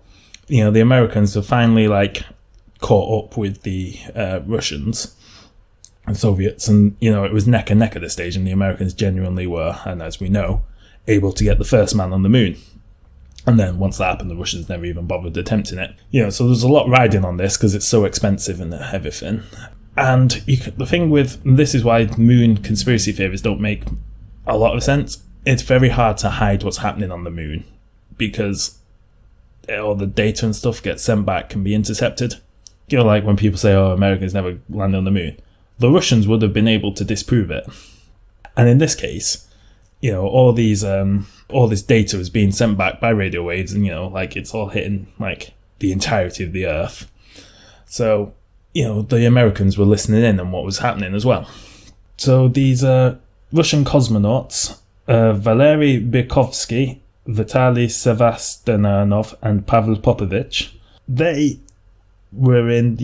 Speaker 3: The Americans have finally, caught up with the Russians and Soviets, and it was neck and neck at this stage, and the Americans genuinely were, and as we know, able to get the first man on the moon. And then once that happened, the Russians never even bothered attempting it. So there's a lot riding on this because it's so expensive and everything. And the thing with this is why moon conspiracy theories don't make a lot of sense. It's very hard to hide what's happening on the moon because all the data and stuff gets sent back can be intercepted. When people say, oh, Americans never landed on the moon. The Russians would have been able to disprove it. And in this case, all this data is being sent back by radio waves, and, it's all hitting, the entirety of the Earth. So, the Americans were listening in on what was happening as well. So these Russian cosmonauts, Valery Bykovsky, Vitaly Sevastanov, and Pavel Popovich, they were in,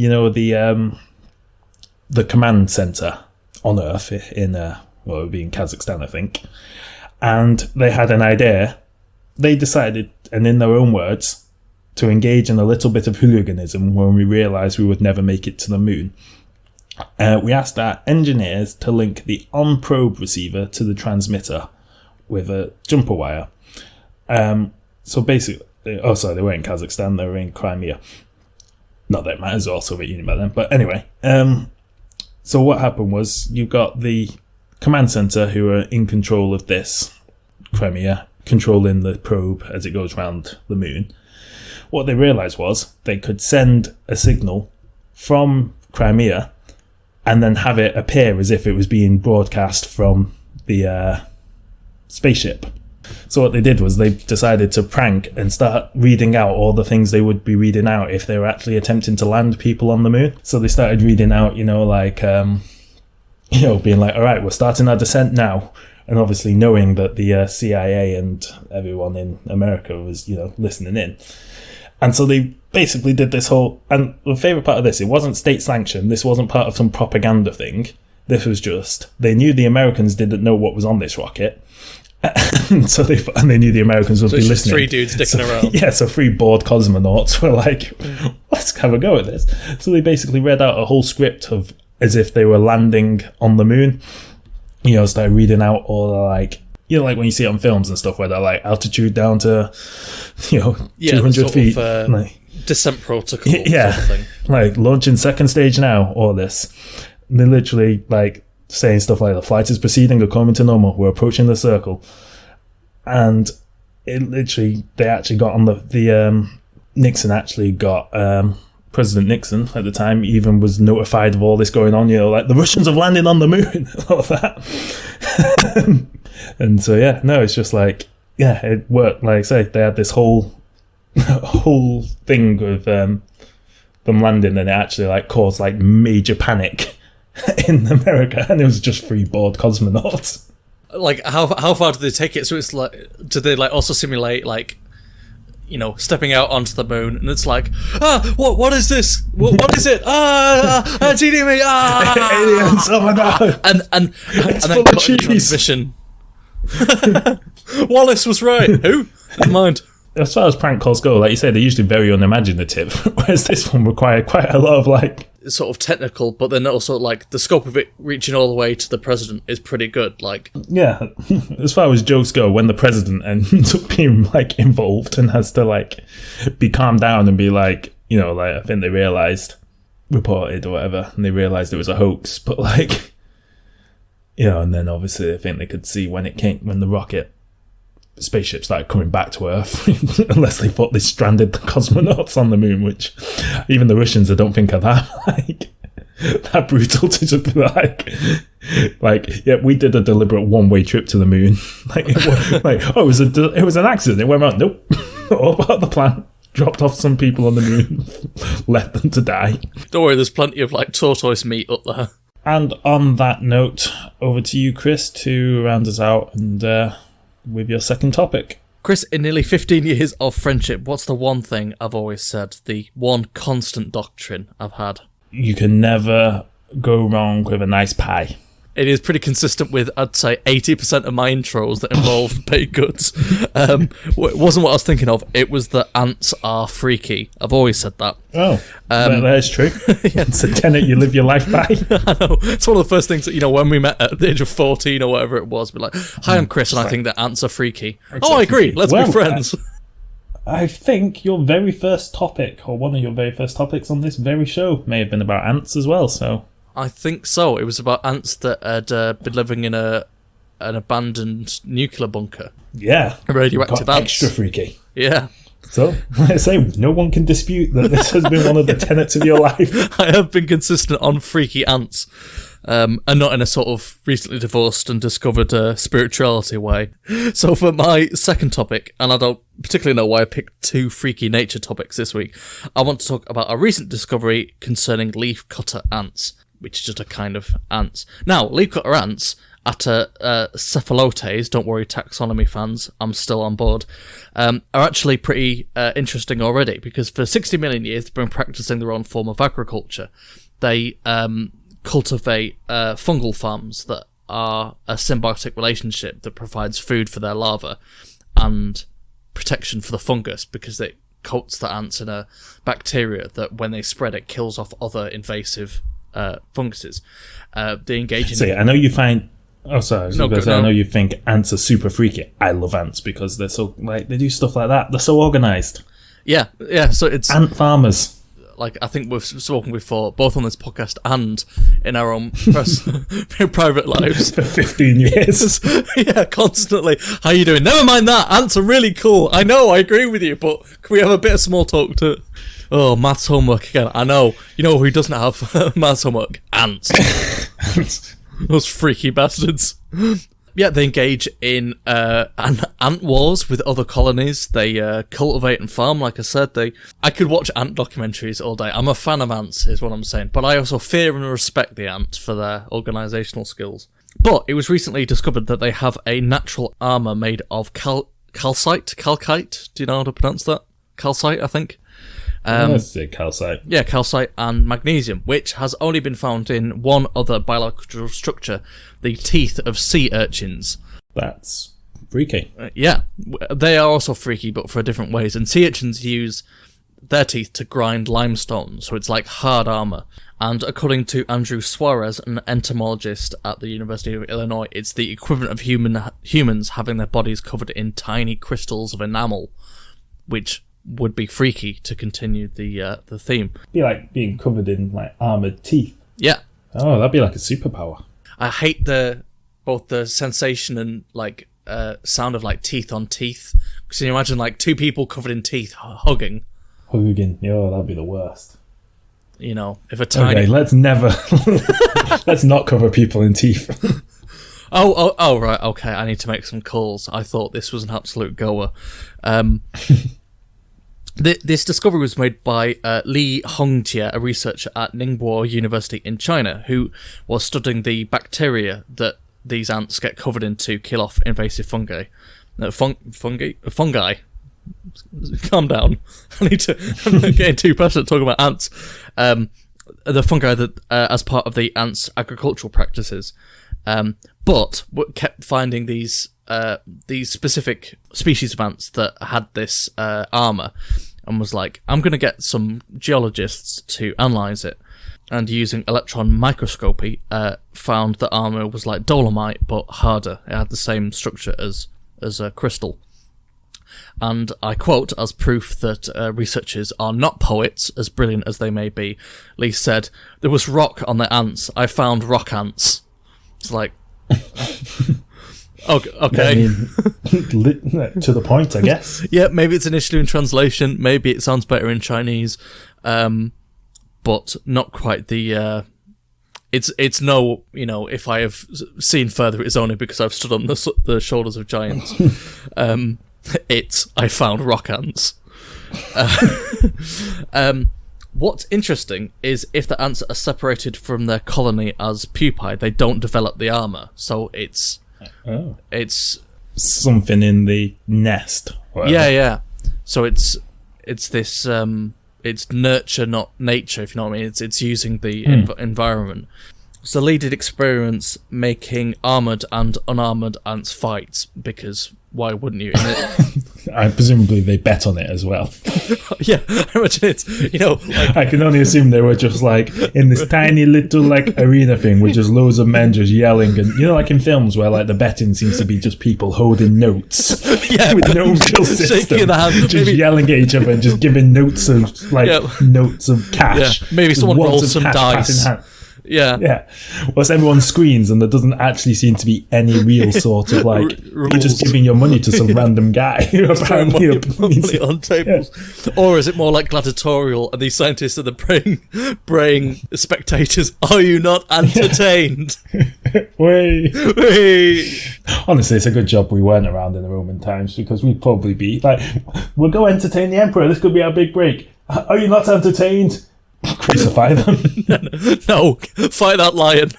Speaker 3: the command center on Earth in, it would be in Kazakhstan, I think. And they had an idea. They decided, and in their own words, to engage in a little bit of hooliganism when we realised we would never make it to the moon. We asked our engineers to link the on-probe receiver to the transmitter with a jumper wire. So basically, they were in Kazakhstan, they were in Crimea. Not that it matters, all Soviet Union by then. But anyway, so what happened was you got the command center who are in control of this Crimea, controlling the probe as it goes round the moon. What they realised was they could send a signal from Crimea, and then have it appear as if it was being broadcast from the spaceship. So what they did was they decided to prank and start reading out all the things they would be reading out if they were actually attempting to land people on the moon. So they started reading out, being like, all right, we're starting our descent now. And obviously knowing that the CIA and everyone in America was, listening in. And so they basically did this whole... And the favourite part of this, it wasn't state-sanctioned. This wasn't part of some propaganda thing. This was just... They knew the Americans didn't know what was on this rocket. And they knew the Americans would be listening.
Speaker 2: 3 dudes dicking around.
Speaker 3: Yeah, so 3 bored cosmonauts were like, let's have a go at this. So they basically read out a whole script of as if they were landing on the moon. Started reading out all the, like when you see it on films and stuff where they're like altitude down to, 200 feet.
Speaker 2: Descent protocol
Speaker 3: yeah,
Speaker 2: sort of thing.
Speaker 3: Like launching second stage now, all this. And they're literally like saying stuff like the flight is proceeding according to normal. We're approaching the circle. And they actually got on the Nixon actually got... President Nixon at the time even was notified of all this going on, like the Russians have landed on the moon, all of that. And so, it's just like, it worked. Like I say, they had this whole thing with them landing, and it actually like caused like major panic in America, and it was just 3 bored cosmonauts.
Speaker 2: Like, how far did they take it? So it's like, did they like also simulate like, stepping out onto the moon, and it's like, what is this? What is it? It's eating me!
Speaker 3: Aliens! Oh my god!
Speaker 2: And then got the transmission. Wallace was right. Who? Never mind.
Speaker 3: As far as prank calls go, like you say, they're usually very unimaginative, whereas this one required quite a lot of like...
Speaker 2: sort of technical, but then also like the scope of it reaching all the way to the president is pretty good. Like, yeah,
Speaker 3: as far as jokes go, when the president ends up being like involved and has to like be calmed down and be like, I think they reported or whatever, and they realized it was a hoax, but like, and then obviously I think they could see when the rocket spaceship started coming back to Earth, unless they thought they stranded the cosmonauts on the moon, which even the Russians I don't think are that brutal to just be like, yeah, we did a deliberate one-way trip to the moon. It was an accident. It went wrong. Nope. All part of the plan. Dropped off some people on the moon, left them to die.
Speaker 2: Don't worry, there's plenty of like tortoise meat up there.
Speaker 3: And on that note, over to you, Chris, to round us out and with your second topic.
Speaker 2: Chris, in nearly 15 years of friendship, what's the one thing I've always said? The one constant doctrine I've had?
Speaker 3: You can never go wrong with a nice pie.
Speaker 2: It is pretty consistent with, I'd say, 80% of my intros that involve baked goods. It wasn't what I was thinking of. It was that ants are freaky. I've always said that.
Speaker 3: Oh, that is true. Yeah. It's a tenet you live your life by.
Speaker 2: I know. It's one of the first things that, when we met at the age of 14 or whatever it was, we're like, hi, I'm Chris, and I think that ants are freaky. Exactly. Oh, I agree. Let's be friends.
Speaker 3: I think your very first topic, or one of your very first topics on this very show, may have been about ants as well, so...
Speaker 2: I think so. It was about ants that had been living in an abandoned nuclear bunker.
Speaker 3: Yeah.
Speaker 2: Radioactive ants.
Speaker 3: Extra freaky.
Speaker 2: Yeah.
Speaker 3: So, like I say, no one can dispute that this has been one of the tenets of your life.
Speaker 2: I have been consistent on freaky ants. And not in a sort of recently divorced and discovered spirituality way. So for my second topic, and I don't particularly know why I picked 2 freaky nature topics this week, I want to talk about a recent discovery concerning leafcutter ants, which is just a kind of ants. Now, leafcutter ants, cephalotes, don't worry taxonomy fans, I'm still on board, are actually pretty interesting already, because for 60 million years they've been practicing their own form of agriculture. They cultivate fungal farms that are a symbiotic relationship that provides food for their larvae and protection for the fungus, because it coats the ants in a bacteria that when they spread it kills off other invasive funguses. They engage in...
Speaker 3: So I know you find... Oh, sorry. I know you think ants are super freaky. I love ants because they're so... they do stuff like that. They're so organised.
Speaker 2: Yeah. So it's...
Speaker 3: Ant farmers.
Speaker 2: Like, I think we've spoken before, both on this podcast and in our own private lives.
Speaker 3: For 15 years.
Speaker 2: Yeah, constantly. How you doing? Never mind that. Ants are really cool. I know, I agree with you, but can we have a bit of small talk too? Oh, maths homework again. I know. You know who doesn't have maths homework? Ants. Those freaky bastards. Yeah, they engage in ant wars with other colonies. They cultivate and farm, like I said. I could watch ant documentaries all day. I'm a fan of ants, is what I'm saying. But I also fear and respect the ants for their organisational skills. But it was recently discovered that they have a natural armour made of calcite. Do you know how to pronounce that? Calcite, I think.
Speaker 3: Let's say calcite.
Speaker 2: Yeah, calcite and magnesium, which has only been found in one other biological structure, the teeth of sea urchins.
Speaker 3: That's freaky.
Speaker 2: Yeah, they are also freaky, but for different ways. And sea urchins use their teeth to grind limestone, so it's like hard armour. And according to Andrew Suarez, an entomologist at the University of Illinois, it's the equivalent of humans having their bodies covered in tiny crystals of enamel, which would be freaky to continue the theme.
Speaker 3: It'd be like being covered in like armoured teeth.
Speaker 2: Yeah.
Speaker 3: Oh, that'd be like a superpower.
Speaker 2: I hate both the sensation and like sound of like teeth on teeth. Because you imagine like two people covered in teeth hugging.
Speaker 3: Oh, that'd be the worst.
Speaker 2: You know, if a tiny...
Speaker 3: Okay, let's not cover people in teeth.
Speaker 2: Oh, right, okay, I need to make some calls. I thought this was an absolute goer. This discovery was made by Li Hongjie, a researcher at Ningbo University in China, who was studying the bacteria that these ants get covered in to kill off invasive fungi. Fungi. Calm down. I'm getting too passionate talking about ants. The fungi that, as part of the ants' agricultural practices, but kept finding these specific species of ants that had this armour, and was like, I'm going to get some geologists to analyse it. And using electron microscopy, found the armour was like dolomite, but harder. It had the same structure as a crystal. And I quote, as proof that researchers are not poets, as brilliant as they may be, Lee said, "There was rock on the ants. I found rock ants." It's like... Okay.
Speaker 3: I mean, to the point, I guess.
Speaker 2: Yeah, maybe it's an issue in translation. Maybe it sounds better in Chinese. But not quite the... It's no, you know, if I have seen further, it's only because I've stood on the shoulders of giants. I found rock ants. What's interesting is if the ants are separated from their colony as pupae, they don't develop the armour. So it's
Speaker 3: something in the nest.
Speaker 2: Yeah. So it's this it's nurture, not nature, if you know what I mean. It's using the environment. So Lee did experiments making armoured and unarmoured ants fight, because why wouldn't you?
Speaker 3: I presumably they bet on it as well.
Speaker 2: Yeah, I imagine it's, you know... Like,
Speaker 3: I can only assume they were just like in this tiny little like arena thing with just loads of men just yelling, and you know, like in films where like the betting seems to be just people holding notes with no real system, just yelling at each other and just giving notes of notes of cash.
Speaker 2: Yeah. Maybe someone rolls some dice. Yeah.
Speaker 3: Whilst everyone screens and there doesn't actually seem to be any real sort of like you're just giving your money to some random guy who apparently
Speaker 2: money on tables. Yeah. Or is it more like gladiatorial and these scientists are the braying spectators? Are you not entertained?
Speaker 3: Wait. Honestly, it's a good job we weren't around in the Roman times, because we'd probably be like, we'll go entertain the emperor, this could be our big break. Are you not entertained? Crucify them.
Speaker 2: No, fight that lion.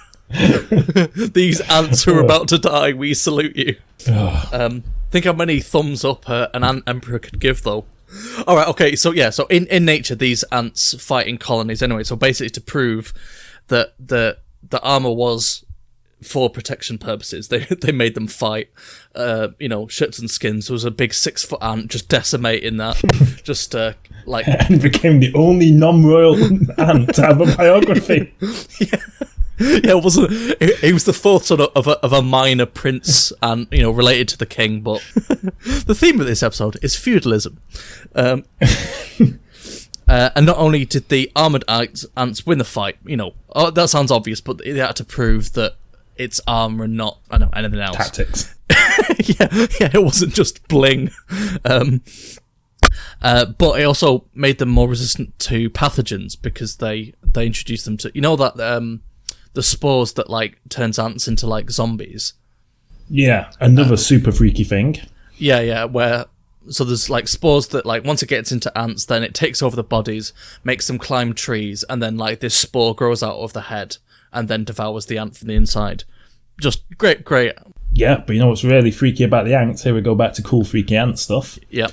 Speaker 2: These ants who are about to die, we salute you. Think how many thumbs up an ant emperor could give, though. Alright, okay, so in nature, these ants fight in colonies anyway, so basically to prove that the armour was for protection purposes, they made them fight, shirts and skins. There was a big 6-foot ant just decimating that, just like...
Speaker 3: And became the only non-royal ant to have a biography.
Speaker 2: Yeah, it wasn't. He was the fourth son of a minor prince, and related to the king. But the theme of this episode is feudalism. And not only did the armoured ants win the fight, that sounds obvious, but they had to prove that it's armour and not anything else.
Speaker 3: Tactics.
Speaker 2: Yeah, it wasn't just bling. But it also made them more resistant to pathogens because they introduced them to, that the spores that like turns ants into like zombies.
Speaker 3: Yeah, another super freaky thing.
Speaker 2: Yeah, so there's like spores that like once it gets into ants, then it takes over the bodies, makes them climb trees, and then like this spore grows out of the head and then devours the ant from the inside. Just great.
Speaker 3: Yeah, but you know what's really freaky about the ants? Here we go back to cool freaky ant stuff.
Speaker 2: Yeah.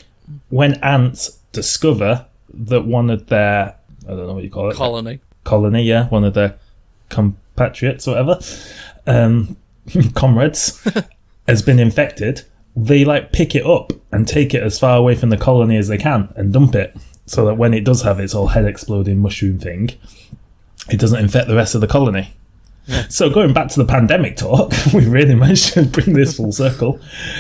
Speaker 3: When ants discover that one of their, I don't know what you call it. Colony, yeah, one of their compatriots or whatever, comrades, has been infected, they like pick it up and take it as far away from the colony as they can and dump it so that when it does have its whole head exploding mushroom thing, it doesn't infect the rest of the colony. Yeah. So going back to the pandemic talk, we really managed to bring this full circle.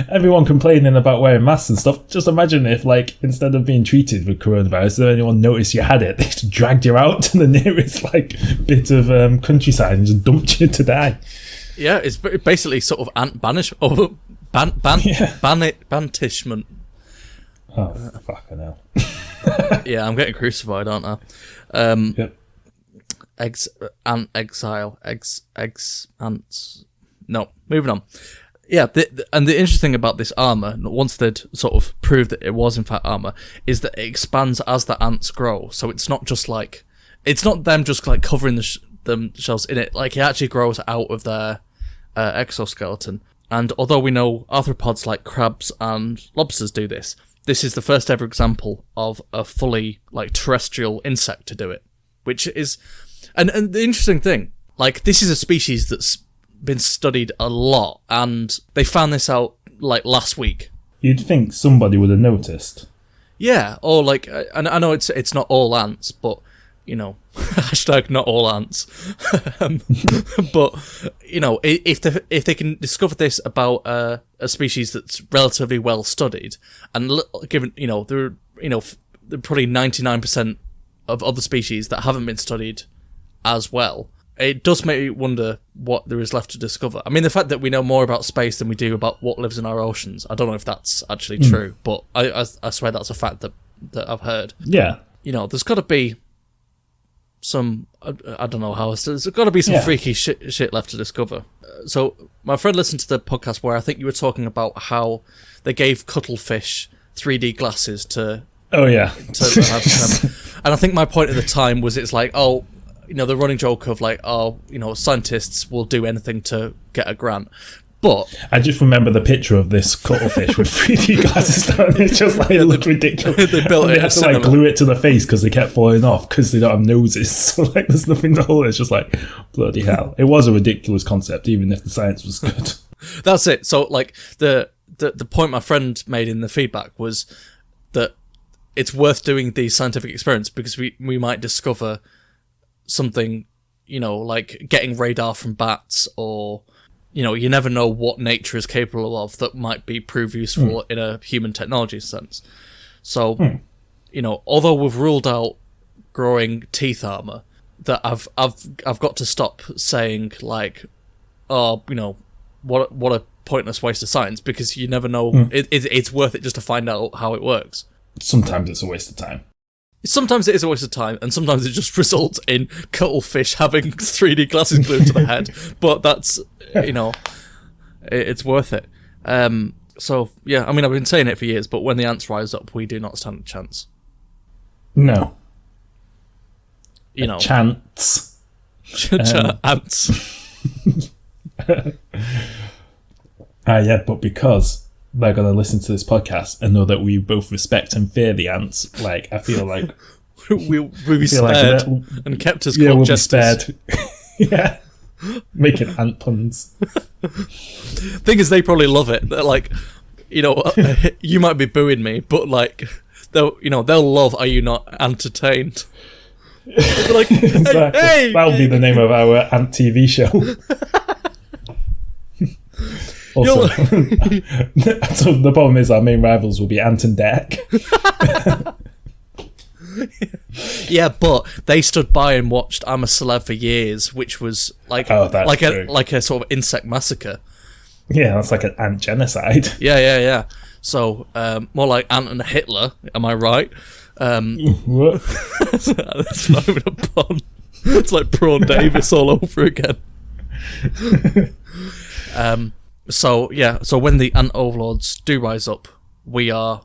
Speaker 3: Everyone complaining about wearing masks and stuff. Just imagine if, like, instead of being treated with coronavirus, if anyone noticed you had it, they just dragged you out to the nearest like bit of countryside and just dumped you to die.
Speaker 2: Yeah, it's basically sort of ant banishment. Banishment.
Speaker 3: Oh, fucking hell.
Speaker 2: Yeah, I'm getting crucified, aren't I?
Speaker 3: Yep.
Speaker 2: Exile. Ants. No, moving on. Yeah, and the interesting thing about this armour, once they'd sort of proved that it was in fact armour, is that it expands as the ants grow. So it's not just like, it's not them just like covering themselves in it, like it actually grows out of their exoskeleton. And although we know arthropods like crabs and lobsters do this, this is the first ever example of a fully like terrestrial insect to do it, which is, and the interesting thing, like this is a species that's been studied a lot, and they found this out like last week.
Speaker 3: You'd think somebody would have noticed.
Speaker 2: Yeah, or like, and I know it's not all ants, but you know, hashtag not all ants. But you know, if they can discover this about a species that's relatively well studied, and given there are probably 99% of other species that haven't been studied as well, it does make me wonder what there is left to discover. I mean, the fact that we know more about space than we do about what lives in our oceans, I don't know if that's actually true, but I swear that's a fact that I've heard.
Speaker 3: Yeah.
Speaker 2: There's got to be some, I don't know how, there's got to be some freaky shit left to discover. So my friend listened to the podcast where I think you were talking about how they gave cuttlefish 3D glasses to...
Speaker 3: Oh, yeah.
Speaker 2: And I think my point at the time was it's like, the running joke of like, scientists will do anything to get a grant. But
Speaker 3: I just remember the picture of this cuttlefish with 3D glasses down. It's just like, it looked ridiculous.
Speaker 2: They built it.
Speaker 3: They had to like glue it to the face because they kept falling off because they don't have noses. So like, there's nothing to hold. It's just like, bloody hell. It was a ridiculous concept, even if the science was good.
Speaker 2: That's it. So like the point my friend made in the feedback was that it's worth doing these scientific experiments because we might discover something, like getting radar from bats, or you never know what nature is capable of that might prove useful in a human technology sense. So, although we've ruled out growing teeth armor, that I've got to stop saying like, what a pointless waste of science, because you never know. It's worth it just to find out how it works.
Speaker 3: Sometimes it's a waste of time.
Speaker 2: Sometimes it is a waste of time, and sometimes it just results in cuttlefish having 3D glasses glued to the head. But that's, it's worth it. So, yeah, I mean, I've been saying it for years, but when the ants rise up, we do not stand a chance.
Speaker 3: No.
Speaker 2: Chance. Ants.
Speaker 3: Yeah, but because they're going to listen to this podcast and know that we both respect and fear the ants, like, I feel like...
Speaker 2: we'll be spared and kept as court jesters.
Speaker 3: We'll be spared. Yeah. Making ant puns.
Speaker 2: Thing is, they probably love it. They're like, you might be booing me, but like, they'll love Are You Not Entertained? They're like,
Speaker 3: exactly.
Speaker 2: Hey!
Speaker 3: That'll be the name of our ant TV show. Also, so the problem is our main rivals will be Ant and Dec.
Speaker 2: Yeah, but they stood by and watched I'm a Celeb for years, which was like a sort of insect massacre.
Speaker 3: Yeah, that's like an ant genocide.
Speaker 2: Yeah. So more like Yeah. So more like Ant and Hitler. Am I right?
Speaker 3: What?
Speaker 2: That's not even a pun. It's like Prawn Davis all over again. So when the ant overlords do rise up, we will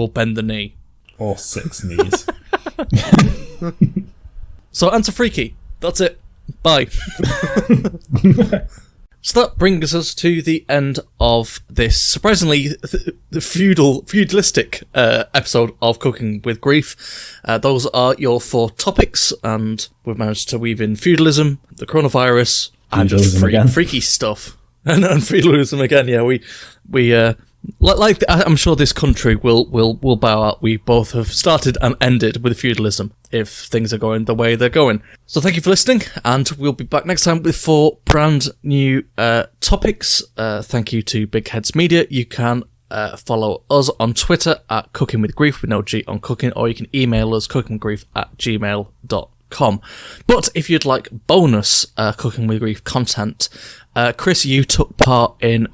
Speaker 2: bend the knee.
Speaker 3: Or 6 knees.
Speaker 2: So Ants are freaky. That's it. Bye. So that brings us to the end of this surprisingly the feudalistic episode of Cooking with Grief. Those are your 4 topics, and we've managed to weave in feudalism, the coronavirus, and just freaky stuff. And feudalism again. Yeah, we like I'm sure this country will bow out. We both have started and ended with feudalism if things are going the way they're going. So thank you for listening, and we'll be back next time with 4 brand new topics. Thank you to Big Heads Media. You can follow us on Twitter at Cooking with Grief with no G on cooking, or you can email us cookingwithgrief@gmail.com. But if you'd like bonus Cooking with Grief content, Chris, you took part in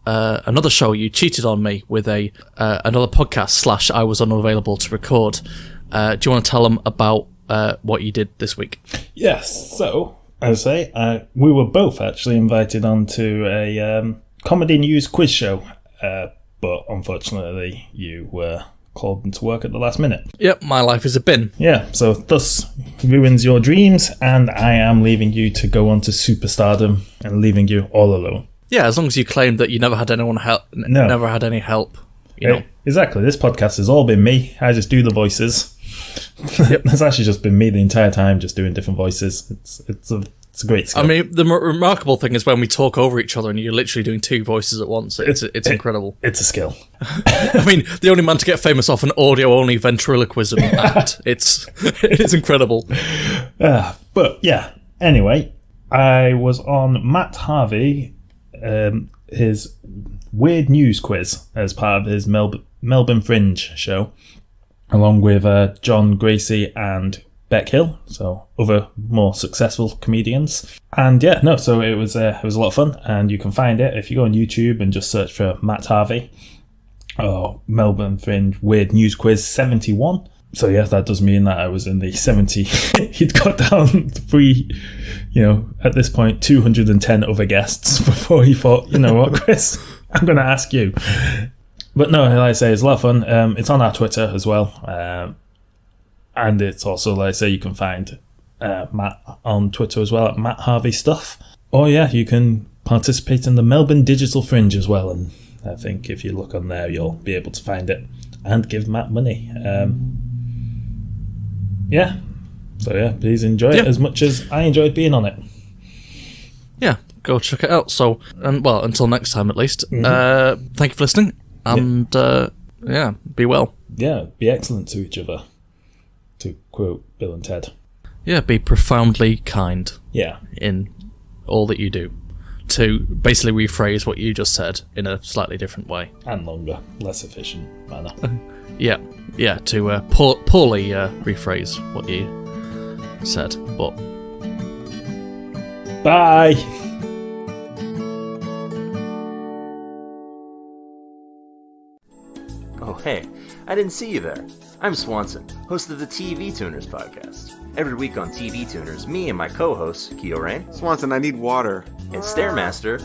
Speaker 2: another show. You cheated on me with another podcast / I was unavailable to record. Do you want to tell them about what you did this week?
Speaker 3: Yes, so, as I say, we were both actually invited onto a comedy news quiz show, but unfortunately you were called into work at the last minute.
Speaker 2: Yep, my life is a bin.
Speaker 3: Yeah, so thus ruins your dreams, and I am leaving you to go on to superstardom and leaving you all alone.
Speaker 2: Yeah, as long as you claim that you never had anyone help, never had any help. You know.
Speaker 3: Exactly. This podcast has all been me. I just do the voices. Yep. It's actually just been me the entire time, just doing different voices. It's a great skill.
Speaker 2: I mean, the remarkable thing is when we talk over each other and you're literally doing 2 voices at once. It's incredible.
Speaker 3: It's a skill.
Speaker 2: I mean, the only man to get famous off an audio-only ventriloquism act. It's incredible.
Speaker 3: But yeah. Anyway, I was on Matt Harvey. His weird news quiz as part of his Melbourne Fringe show, along with John Gracie and Beck Hill, so other more successful comedians. And yeah, no, so it was a lot of fun, and you can find it if you go on YouTube and just search for Matt Harvey or Melbourne Fringe Weird News Quiz 71. So yeah, that does mean that I was in the 70. He'd got down 3, at this point, 210 other guests before he thought, you know what, Chris, I'm going to ask you. But no, like I say, it's a lot of fun. It's on our Twitter as well. And it's also, like I say, you can find Matt on Twitter as well at Matt Harvey Stuff. Or yeah, you can participate in the Melbourne Digital Fringe as well. And I think if you look on there, you'll be able to find it and give Matt money. Yeah. So yeah, please enjoy it as much as I enjoyed being on it.
Speaker 2: Yeah, go check it out. So, until next time at least. Thank you for listening, and be well. Yeah, be excellent to each other, to quote Bill and Ted. Yeah, be profoundly kind. Yeah. In all that you do. To basically rephrase what you just said in a slightly different way. And longer, less efficient manner. Yeah, to poorly rephrase what you said, but... Bye!
Speaker 4: Oh, hey, I didn't see you there. I'm Swanson, host of the TV Tuners podcast. Every week on TV Tuners, me and my co-hosts, Keo Rain.
Speaker 5: Swanson, I need water.
Speaker 4: And Stairmaster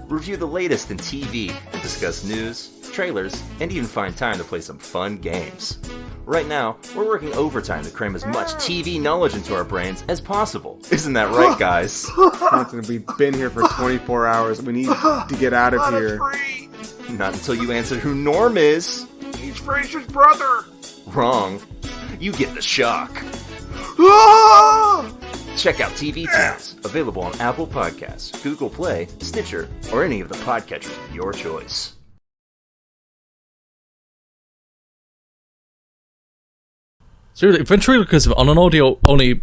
Speaker 4: review the latest in TV, discuss news, trailers, and even find time to play some fun games. Right now, we're working overtime to cram as much TV knowledge into our brains as possible. Isn't that right, guys?
Speaker 5: Swanson, we've been here for 24 hours. We need to get out of here.
Speaker 4: Not until you answer who Norm is.
Speaker 6: He's Frasier's brother.
Speaker 4: Wrong. You get the shock. Check out TV Tunes, available on Apple Podcasts, Google Play, Stitcher, or any of the podcatchers of your choice.
Speaker 2: Seriously, ventriloquism on an audio-only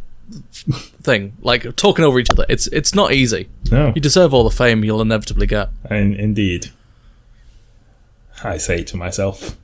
Speaker 2: thing, like talking over each other, it's not easy. No. You deserve all the fame you'll inevitably get.
Speaker 3: Indeed. I say to myself.